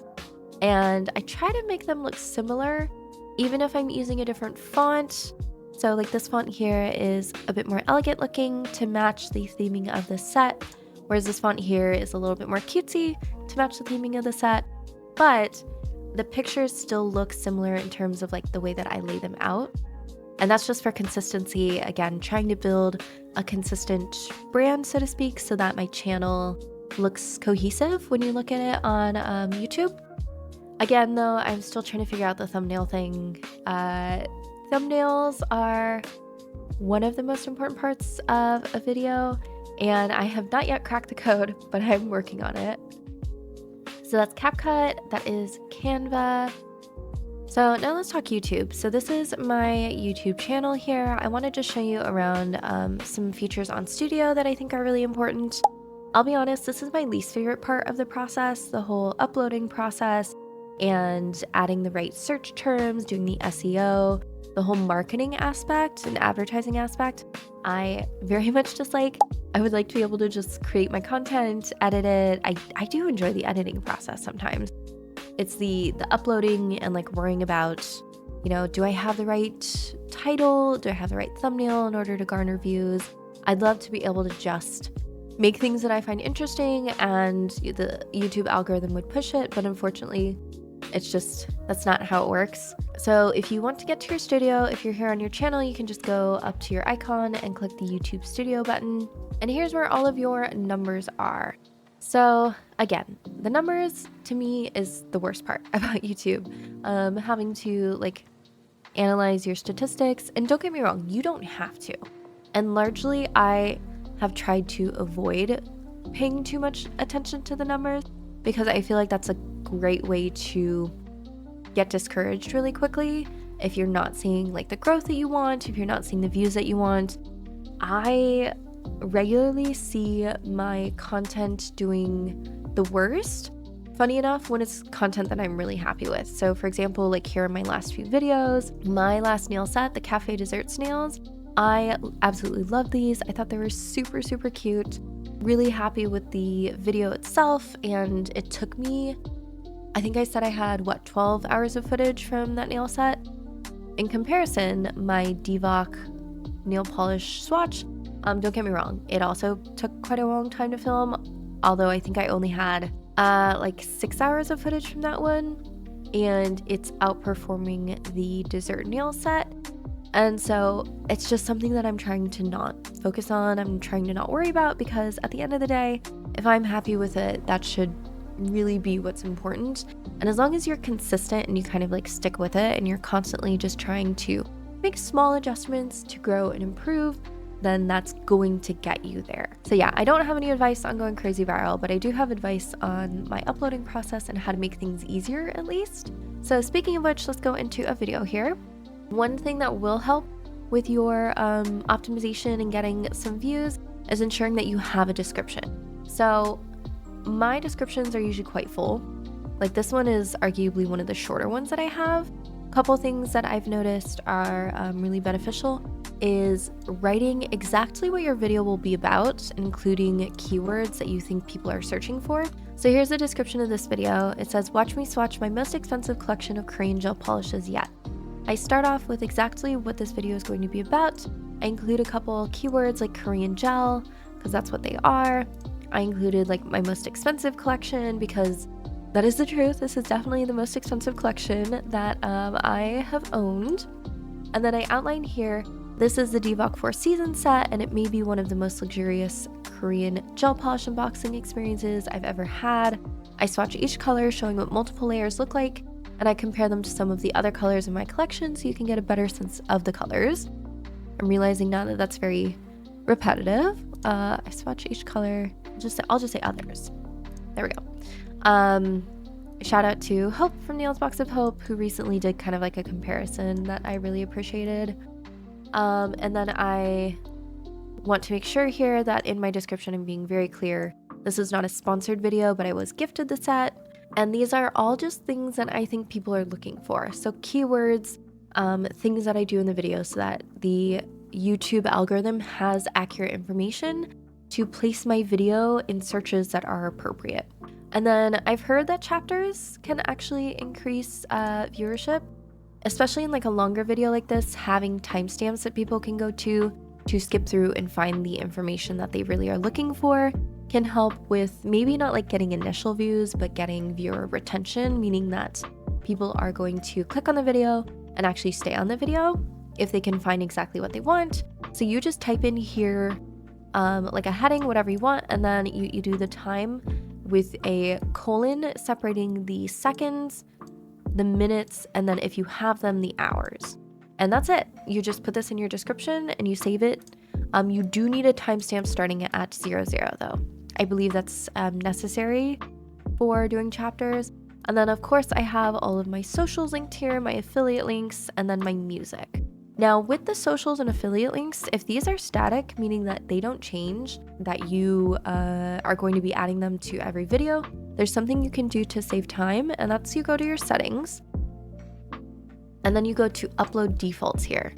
And I try to make them look similar, even if I'm using a different font. So like this font here is a bit more elegant looking to match the theming of the set, whereas this font here is a little bit more cutesy to match the theming of the set, but the pictures still look similar in terms of like the way that I lay them out. And that's just for consistency. Again, trying to build a consistent brand, so to speak, so that my channel looks cohesive when you look at it on YouTube. Again, though, I'm still trying to figure out the thumbnail thing. Thumbnails are one of the most important parts of a video, and I have not yet cracked the code, but I'm working on it. So that's Capcut, that is Canva. So now let's talk YouTube. So this is my YouTube channel here. I wanted to show you around some features on Studio that I think are really important. I'll be honest, this is my least favorite part of the process, the whole uploading process and adding the right search terms, doing the SEO, the whole marketing aspect and advertising aspect. I very much dislike. I would like to be able to just create my content, edit it. I do enjoy the editing process sometimes. It's the uploading and like worrying about, you know, do I have the right title? Do I have the right thumbnail in order to garner views? I'd love to be able to just make things that I find interesting and the YouTube algorithm would push it, but unfortunately, that's not how it works. So if you want to get to your studio, if you're here on your channel, you can just go up to your icon and click the YouTube Studio button. And here's where all of your numbers are. So again, the numbers to me is the worst part about YouTube. Having to like analyze your statistics, and don't get me wrong, you don't have to. And largely I have tried to avoid paying too much attention to the numbers because I feel like that's a great way to get discouraged really quickly if you're not seeing like the growth that you want, if you're not seeing the views that you want. I regularly see my content doing the worst, funny enough, when it's content that I'm really happy with. So for example, like here are my last few videos, my last nail set, the cafe desserts nails. I absolutely love these. I thought they were super, super cute. Really happy with the video itself, and it took me, I think I said I had 12 hours of footage from that nail set. In comparison, my Divock nail polish swatch, don't get me wrong, it also took quite a long time to film, although I think I only had like 6 hours of footage from that one, and it's outperforming the dessert nail set. And so it's just something that I'm trying to not focus on. I'm trying to not worry about, because at the end of the day, if I'm happy with it, that should really be what's important. And as long as you're consistent and you kind of like stick with it and you're constantly just trying to make small adjustments to grow and improve, then that's going to get you there. So yeah, I don't have any advice on going crazy viral, but I do have advice on my uploading process and how to make things easier at least. So speaking of which, let's go into a video here. One thing that will help with your optimization and getting some views is ensuring that you have a description. So my descriptions are usually quite full. Like this one is arguably one of the shorter ones that I have. A couple things that I've noticed are really beneficial is writing exactly what your video will be about, including keywords that you think people are searching for. So here's the description of this video. It says, "Watch me swatch my most expensive collection of Korean gel polishes yet." I start off with exactly what this video is going to be about. I include a couple keywords like Korean gel, because that's what they are. I included like my most expensive collection, because that is the truth. This is definitely the most expensive collection that I have owned. And then I outline here, this is the Divock 4 Season set, and it may be one of the most luxurious Korean gel polish unboxing experiences I've ever had. I swatch each color, showing what multiple layers look like, and I compare them to some of the other colors in my collection so you can get a better sense of the colors. I'm realizing now that that's very repetitive. I swatch each color. I'll just say others. There we go. Shout out to Hope from Nails Box of Hope, who recently did kind of like a comparison that I really appreciated. And then I want to make sure here that in my description I'm being very clear. This is not a sponsored video, but I was gifted the set. And these are all just things that I think people are looking for. So keywords, things that I do in the video so that the YouTube algorithm has accurate information to place my video in searches that are appropriate. And then I've heard that chapters can actually increase viewership, especially in like a longer video like this, having timestamps that people can go to skip through and find the information that they really are looking for can help with maybe not like getting initial views, but getting viewer retention, meaning that people are going to click on the video and actually stay on the video if they can find exactly what they want. So you just type in here like a heading, whatever you want, and then you do the time with a colon separating the seconds, the minutes, and then if you have them, the hours. And that's it. You just put this in your description and you save it. You do need a timestamp starting at 00 though. I believe that's necessary for doing chapters. And then of course I have all of my socials linked here, my affiliate links, and then my music. Now with the socials and affiliate links, if these are static, meaning that they don't change, that you are going to be adding them to every video, there's something you can do to save time, and that's you go to your settings, and then you go to upload defaults here.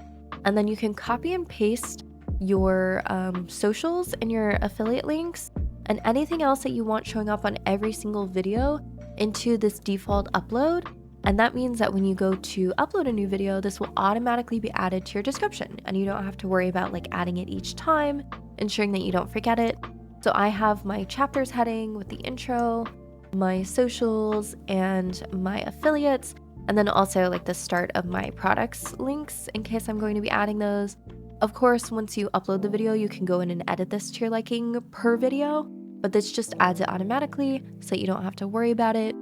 And then you can copy and paste your socials and your affiliate links and anything else that you want showing up on every single video into this default upload. And that means that when you go to upload a new video, this will automatically be added to your description and you don't have to worry about like adding it each time, ensuring that you don't forget it. So I have my chapters heading with the intro, my socials, and my affiliates, and then also like the start of my products links in case I'm going to be adding those. Of course, once you upload the video, you can go in and edit this to your liking per video, but this just adds it automatically so that you don't have to worry about it.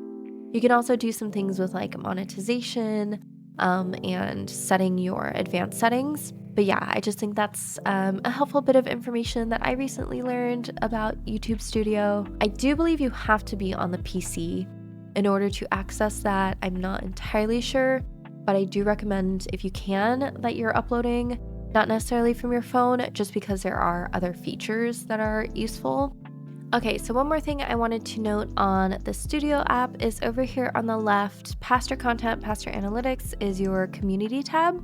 You can also do some things with like monetization and setting your advanced settings. But yeah, I just think that's a helpful bit of information that I recently learned about YouTube Studio. I do believe you have to be on the PC in order to access that. I'm not entirely sure, but I do recommend if you can that you're uploading, not necessarily from your phone, just because there are other features that are useful. Okay, so one more thing I wanted to note on the Studio app is over here on the left, past your content, past your analytics is your community tab.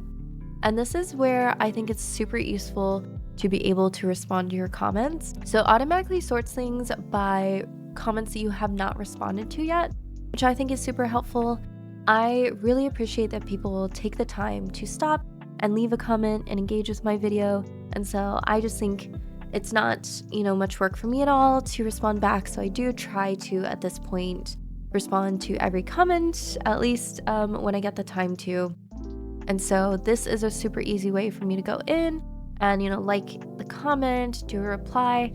And this is where I think it's super useful to be able to respond to your comments. So it automatically sorts things by comments that you have not responded to yet, which I think is super helpful. I really appreciate that people take the time to stop and leave a comment and engage with my video. And so I just think it's not, much work for me at all to respond back. So I do try to, at this point, respond to every comment, at least when I get the time to. And so this is a super easy way for me to go in and, like the comment, do a reply.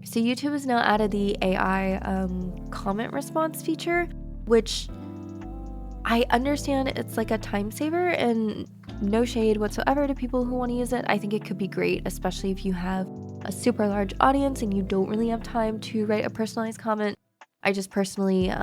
So YouTube has now added the AI comment response feature, which I understand it's like a time saver, and no shade whatsoever to people who want to use it. I think it could be great, especially if you have a super large audience and you don't really have time to write a personalized comment. I just personally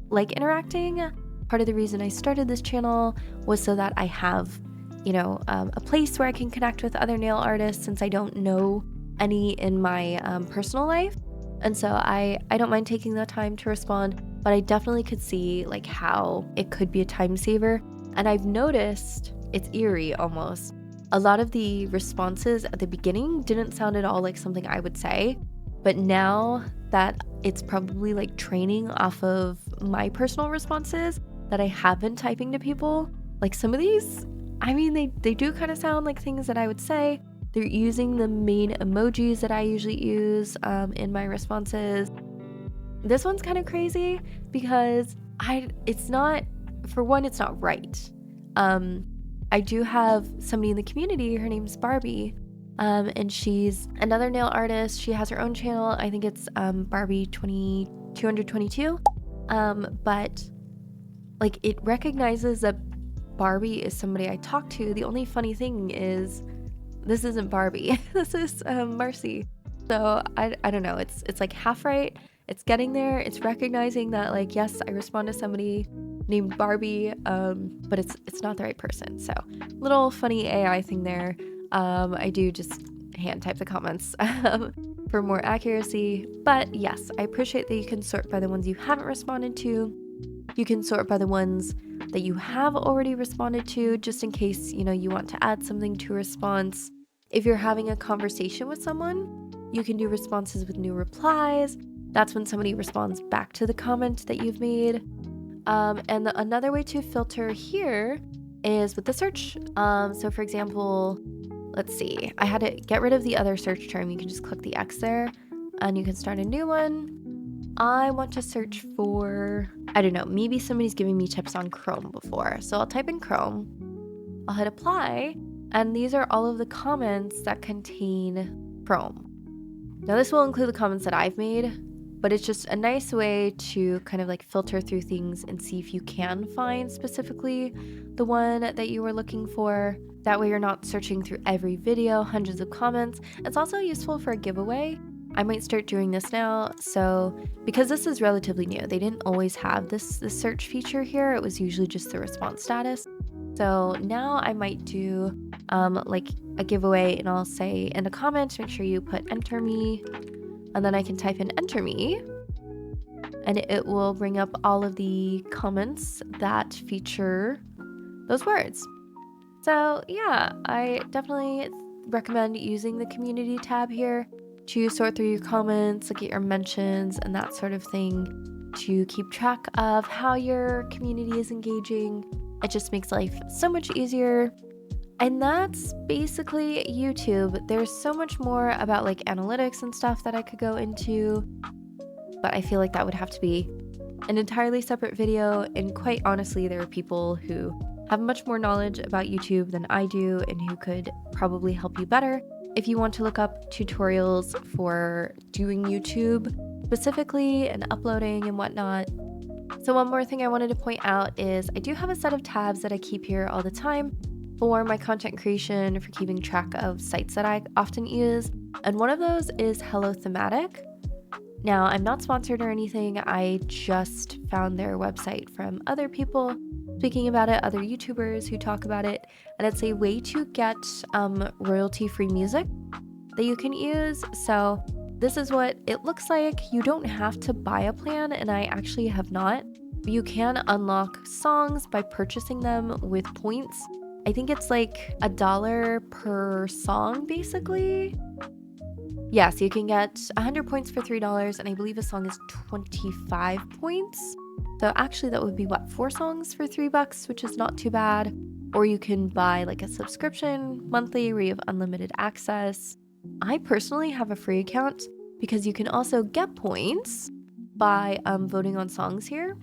like interacting. Part of the reason I started this channel was so that I have, a place where I can connect with other nail artists, since I don't know any in my personal life. And so I don't mind taking the time to respond, but I definitely could see like how it could be a time saver. And I've noticed, it's eerie almost, a lot of the responses at the beginning didn't sound at all like something I would say. But now that it's probably like training off of my personal responses that I have been typing to people, like some of these, they do kind of sound like things that I would say. They're using the main emojis that I usually use in my responses. This one's kind of crazy because it's not right. I do have somebody in the community, her name's Barbie, and she's another nail artist. She has her own channel. I think it's Barbie 222. But like it recognizes that Barbie is somebody I talk to. The only funny thing is this isn't Barbie. This is Marcy. So I don't know. It's like half right. It's getting there. It's recognizing that like, yes, I respond to somebody named Barbie, but it's not the right person. So little funny AI thing there. I do just hand type the comments for more accuracy. But yes, I appreciate that you can sort by the ones you haven't responded to. You can sort by the ones that you have already responded to, just in case, you want to add something to a response. If you're having a conversation with someone, you can do responses with new replies. That's when somebody responds back to the comment that you've made. Another way to filter here is with the search. So for example, let's see, I had to get rid of the other search term. You can just click the X there. and you can start a new one. I want to search for, I don't know, maybe somebody's giving me tips on Chrome before. So I'll type in Chrome, I'll hit apply, and these are all of the comments that contain Chrome. Now this will include the comments that I've made, but it's just a nice way to kind of like filter through things and see if you can find specifically the one that you were looking for. That way you're not searching through every video, hundreds of comments. It's also useful for a giveaway. I might start doing this now. So because this is relatively new, they didn't always have this search feature here. It was usually just the response status. So now I might do like a giveaway, and I'll say in the comments, make sure you put enter me, and then I can type in enter me, and it will bring up all of the comments that feature those words. So yeah, I definitely recommend using the community tab here to sort through your comments, look at your mentions and that sort of thing, to keep track of how your community is engaging. It just makes life so much easier. And that's basically YouTube. There's so much more about like analytics and stuff that I could go into, but I feel like that would have to be an entirely separate video. And quite honestly, there are people who have much more knowledge about YouTube than I do and who could probably help you better if you want to look up tutorials for doing YouTube specifically and uploading and whatnot. So one more thing I wanted to point out is I do have a set of tabs that I keep here all the time for my content creation, for keeping track of sites that I often use. And one of those is Hello Thematic. Now, I'm not sponsored or anything. I just found their website from other people speaking about it, other YouTubers who talk about it. And it's a way to get royalty-free music that you can use. So this is what it looks like. You don't have to buy a plan, and I actually have not. But you can unlock songs by purchasing them with points. I think it's like $1 per song, basically. Yeah, so you can get 100 points for $3, and I believe a song is 25 points. So actually that would be what, 4 songs for $3, which is not too bad. Or you can buy like a subscription monthly where you have unlimited access. I personally have a free account because you can also get points by voting on songs here.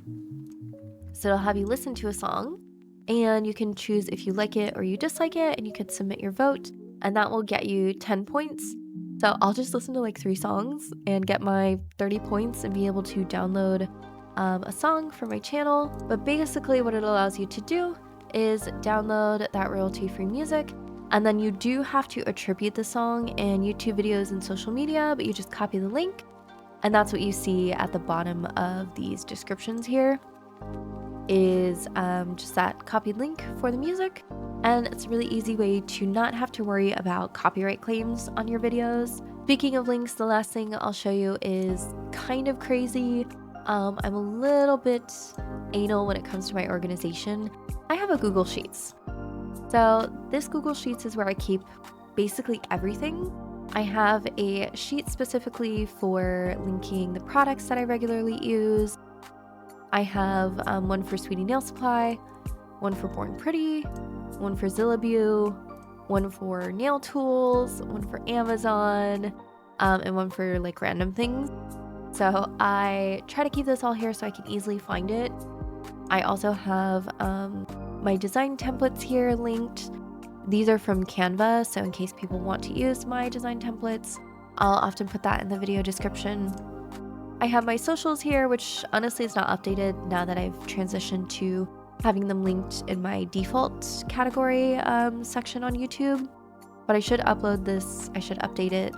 So it'll have you listen to a song, and you can choose if you like it or you dislike it, and you could submit your vote, and that will get you 10 points. So I'll just listen to like 3 songs and get my 30 points and be able to download a song for my channel. But basically what it allows you to do is download that royalty-free music, and then you do have to attribute the song in YouTube videos and social media, but you just copy the link, and that's what you see at the bottom of these descriptions here, is just that copied link for the music. And it's a really easy way to not have to worry about copyright claims on your videos. Speaking of links, the last thing I'll show you is kind of crazy. I'm a little bit anal when it comes to my organization. I have a Google Sheets. So this Google Sheets is where I keep basically everything. I have a sheet specifically for linking the products that I regularly use. I have one for Sweetie Nail Supply, one for Born Pretty, one for Zillabue, one for nail tools, one for Amazon, and one for like random things. So I try to keep this all here so I can easily find it. I also have my design templates here linked. These are from Canva, so in case people want to use my design templates, I'll often put that in the video description. I have my socials here, which honestly is not updated now that I've transitioned to having them linked in my default category section on YouTube. But I should upload this, I should update it.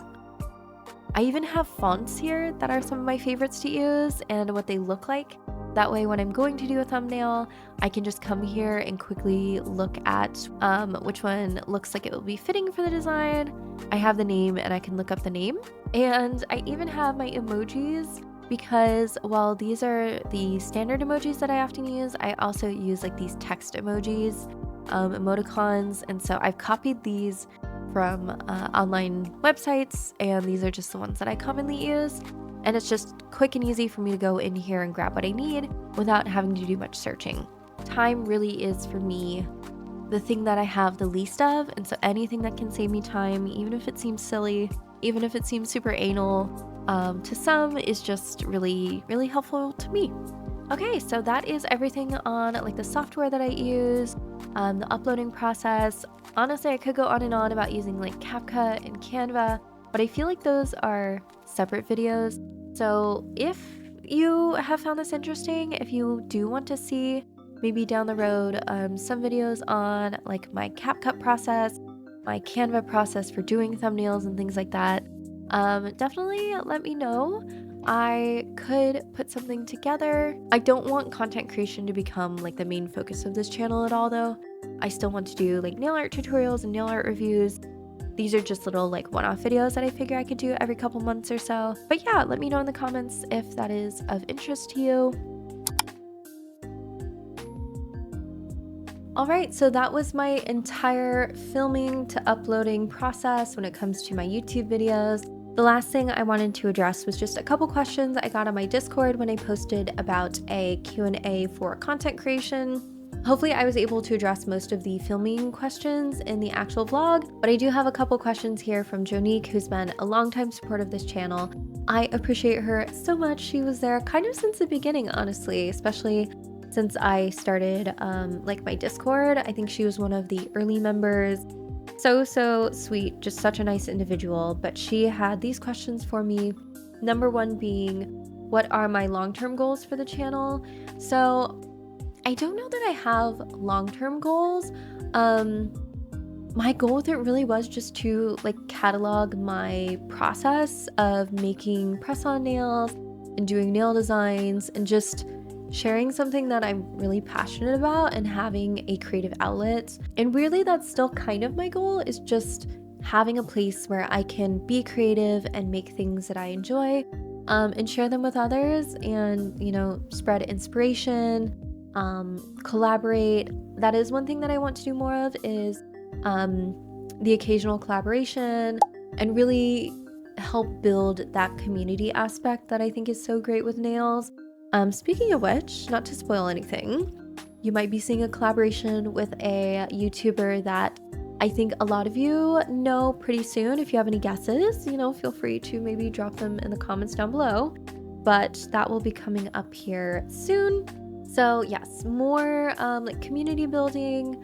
I even have fonts here that are some of my favorites to use and what they look like. That way when I'm going to do a thumbnail, I can just come here and quickly look at which one looks like it will be fitting for the design. I have the name and I can look up the name. And I even have my emojis, because while these are the standard emojis that I often use, I also use like these text emojis, emoticons. And so I've copied these from online websites, and these are just the ones that I commonly use. And it's just quick and easy for me to go in here and grab what I need without having to do much searching. Time really is, for me, the thing that I have the least of, and so anything that can save me time, even if it seems silly, even if it seems super anal, to some is just really, really helpful to me. Okay, so that is everything on like the software that I use, the uploading process. Honestly, I could go on and on about using like Capcut and Canva, but I feel like those are separate videos. So if you have found this interesting, if you do want to see maybe down the road some videos on like my CapCut process, my Canva process for doing thumbnails and things like that, definitely let me know. I could put something together. I don't want content creation to become like the main focus of this channel at all though. I still want to do like nail art tutorials and nail art reviews. These are just little like one-off videos that I figure I could do every couple months or so. But yeah, let me know in the comments if that is of interest to you. All right, so that was my entire filming to uploading process when it comes to my YouTube videos. The last thing I wanted to address was just a couple questions I got on my Discord when I posted about a Q&A for content creation. Hopefully I was able to address most of the filming questions in the actual vlog, but I do have a couple questions here from Jonique, who's been a longtime supporter of this channel. I appreciate her so much. She was there kind of since the beginning, honestly, especially since I started like my Discord. I think she was one of the early members. So sweet, just such a nice individual. But she had these questions for me. Number one being, what are my long-term goals for the channel? So I don't know that I have long-term goals. My goal with it really was just to like catalog my process of making press-on nails and doing nail designs and just sharing something that I'm really passionate about and having a creative outlet. And really that's still kind of my goal, is just having a place where I can be creative and make things that I enjoy, and share them with others and, you know, spread inspiration, collaborate. That is one thing that I want to do more of, is the occasional collaboration and really help build that community aspect that I think is so great with nails. Speaking of which, not to spoil anything, you might be seeing a collaboration with a YouTuber that I think a lot of you know pretty soon. If you have any guesses, you know, feel free to maybe drop them in the comments down below, but that will be coming up here soon. So yes, more like community building,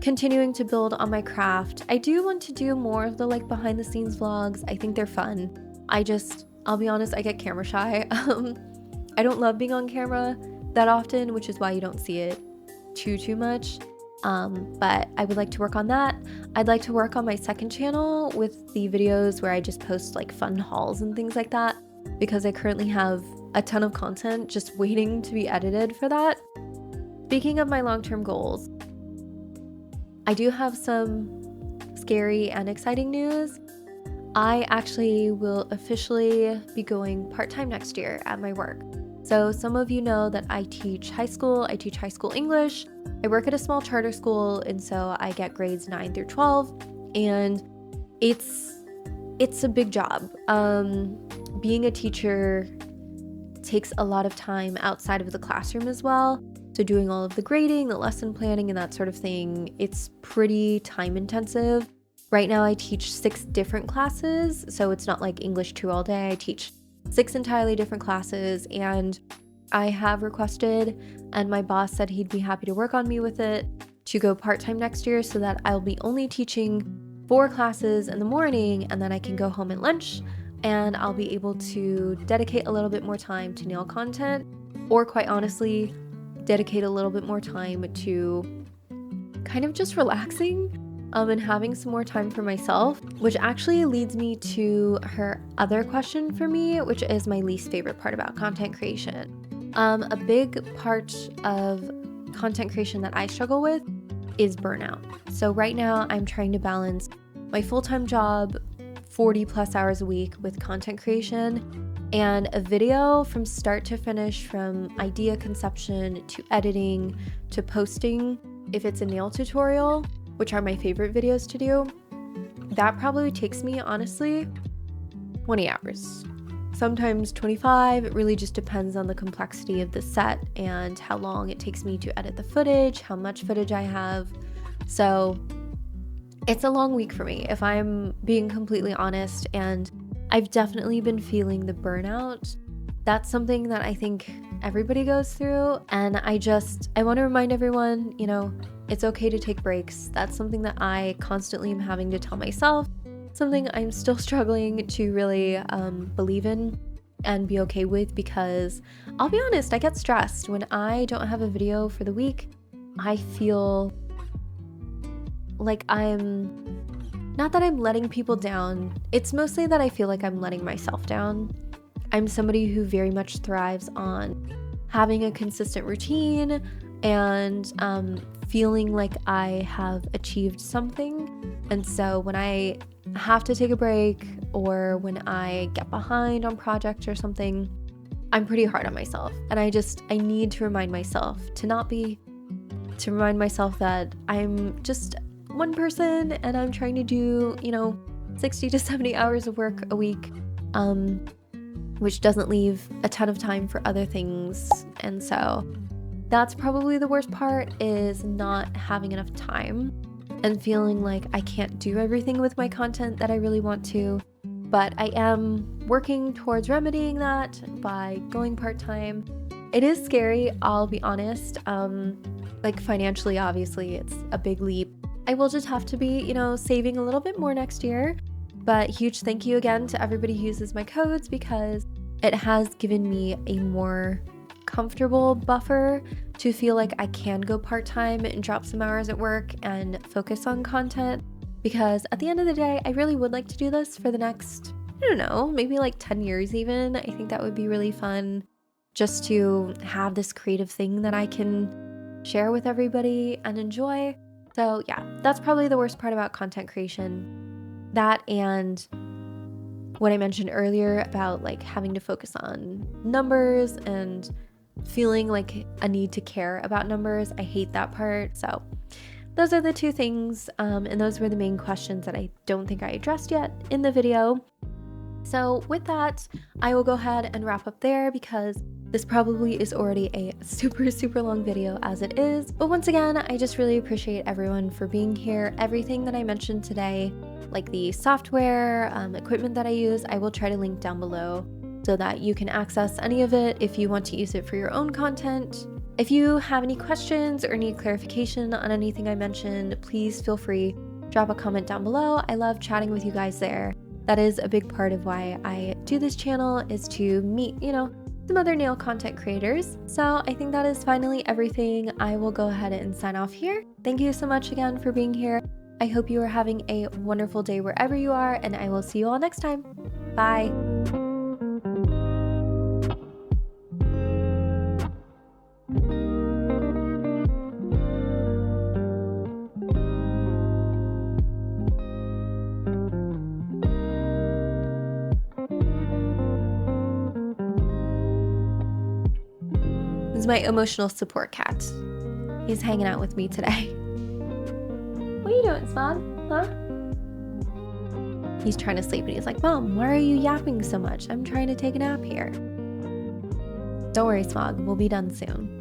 continuing to build on my craft. I do want to do more of the like behind the scenes vlogs. I think they're fun. I'll be honest, I get camera shy. I don't love being on camera that often, which is why you don't see it too much. But I would like to work on that. I'd like to work on my second channel with the videos where I just post like fun hauls and things like that, because I currently have a ton of content just waiting to be edited for that. Speaking of my long-term goals, I do have some scary and exciting news. I actually will officially be going part-time next year at my work. So some of you know that I teach high school English. I work at a small charter school, and so I get grades 9 through 12, and it's a big job. Being a teacher takes a lot of time outside of the classroom as well. So doing all of the grading, the lesson planning, and that sort of thing, it's pretty time intensive. Right now I teach 6 different classes, so it's not like English 2 all day. I teach 6 entirely different classes, and I have requested, and my boss said he'd be happy to work on me with it, to go part-time next year so that I'll be only teaching 4 classes in the morning, and then I can go home at lunch and I'll be able to dedicate a little bit more time to nail content, or quite honestly, dedicate a little bit more time to kind of just relaxing and having some more time for myself, which actually leads me to her other question for me, which is my least favorite part about content creation. A big part of content creation that I struggle with is burnout. So right now I'm trying to balance my full-time job, 40 plus hours a week, with content creation, and a video from start to finish, from idea conception to editing to posting. If it's a nail tutorial, which are my favorite videos to do, that probably takes me, honestly, 20 hours. Sometimes 25, it really just depends on the complexity of the set and how long it takes me to edit the footage, how much footage I have. So it's a long week for me, if I'm being completely honest, and I've definitely been feeling the burnout. That's something that I think everybody goes through. And I want to remind everyone, it's okay to take breaks. That's something that I constantly am having to tell myself, something I'm still struggling to really believe in and be okay with, because I'll be honest, I get stressed when I don't have a video for the week. I feel like not that I'm letting people down. It's mostly that I feel like I'm letting myself down. I'm somebody who very much thrives on having a consistent routine and feeling like I have achieved something. And so when I have to take a break or when I get behind on projects or something, I'm pretty hard on myself. And I need to remind myself to remind myself that I'm just one person and I'm trying to do, 60 to 70 hours of work a week, which doesn't leave a ton of time for other things. And so that's probably the worst part, is not having enough time and feeling like I can't do everything with my content that I really want to. But I am working towards remedying that by going part-time. It is scary, I'll be honest. Like financially, obviously, it's a big leap. I will just have to be, saving a little bit more next year. But huge thank you again to everybody who uses my codes, because it has given me a more comfortable buffer to feel like I can go part-time and drop some hours at work and focus on content. Because at the end of the day, I really would like to do this for the next, I don't know, maybe like 10 years even. I think that would be really fun, just to have this creative thing that I can share with everybody and enjoy. So yeah, that's probably the worst part about content creation. That and what I mentioned earlier about like having to focus on numbers and feeling like a need to care about numbers. I hate that part. So those are the two things, and those were the main questions that I don't think I addressed yet in the video. So with that, I will go ahead and wrap up there, because this probably is already a super, super long video as it is. But once again, I just really appreciate everyone for being here. Everything that I mentioned today, like the software, equipment that I use, I will try to link down below so that you can access any of it if you want to use it for your own content. If you have any questions or need clarification on anything I mentioned, please feel free, drop a comment down below. I love chatting with you guys there. That is a big part of why I do this channel, is to meet, some other nail content creators. So I think that is finally everything. I will go ahead and sign off here. Thank you so much again for being here. I hope you are having a wonderful day wherever you are, and I will see you all next time. Bye. This is my emotional support cat. He's hanging out with me today. What are you doing, Smog? Huh? He's trying to sleep and he's like, Mom, why are you yapping so much? I'm trying to take a nap here. Don't worry, Smog. We'll be done soon.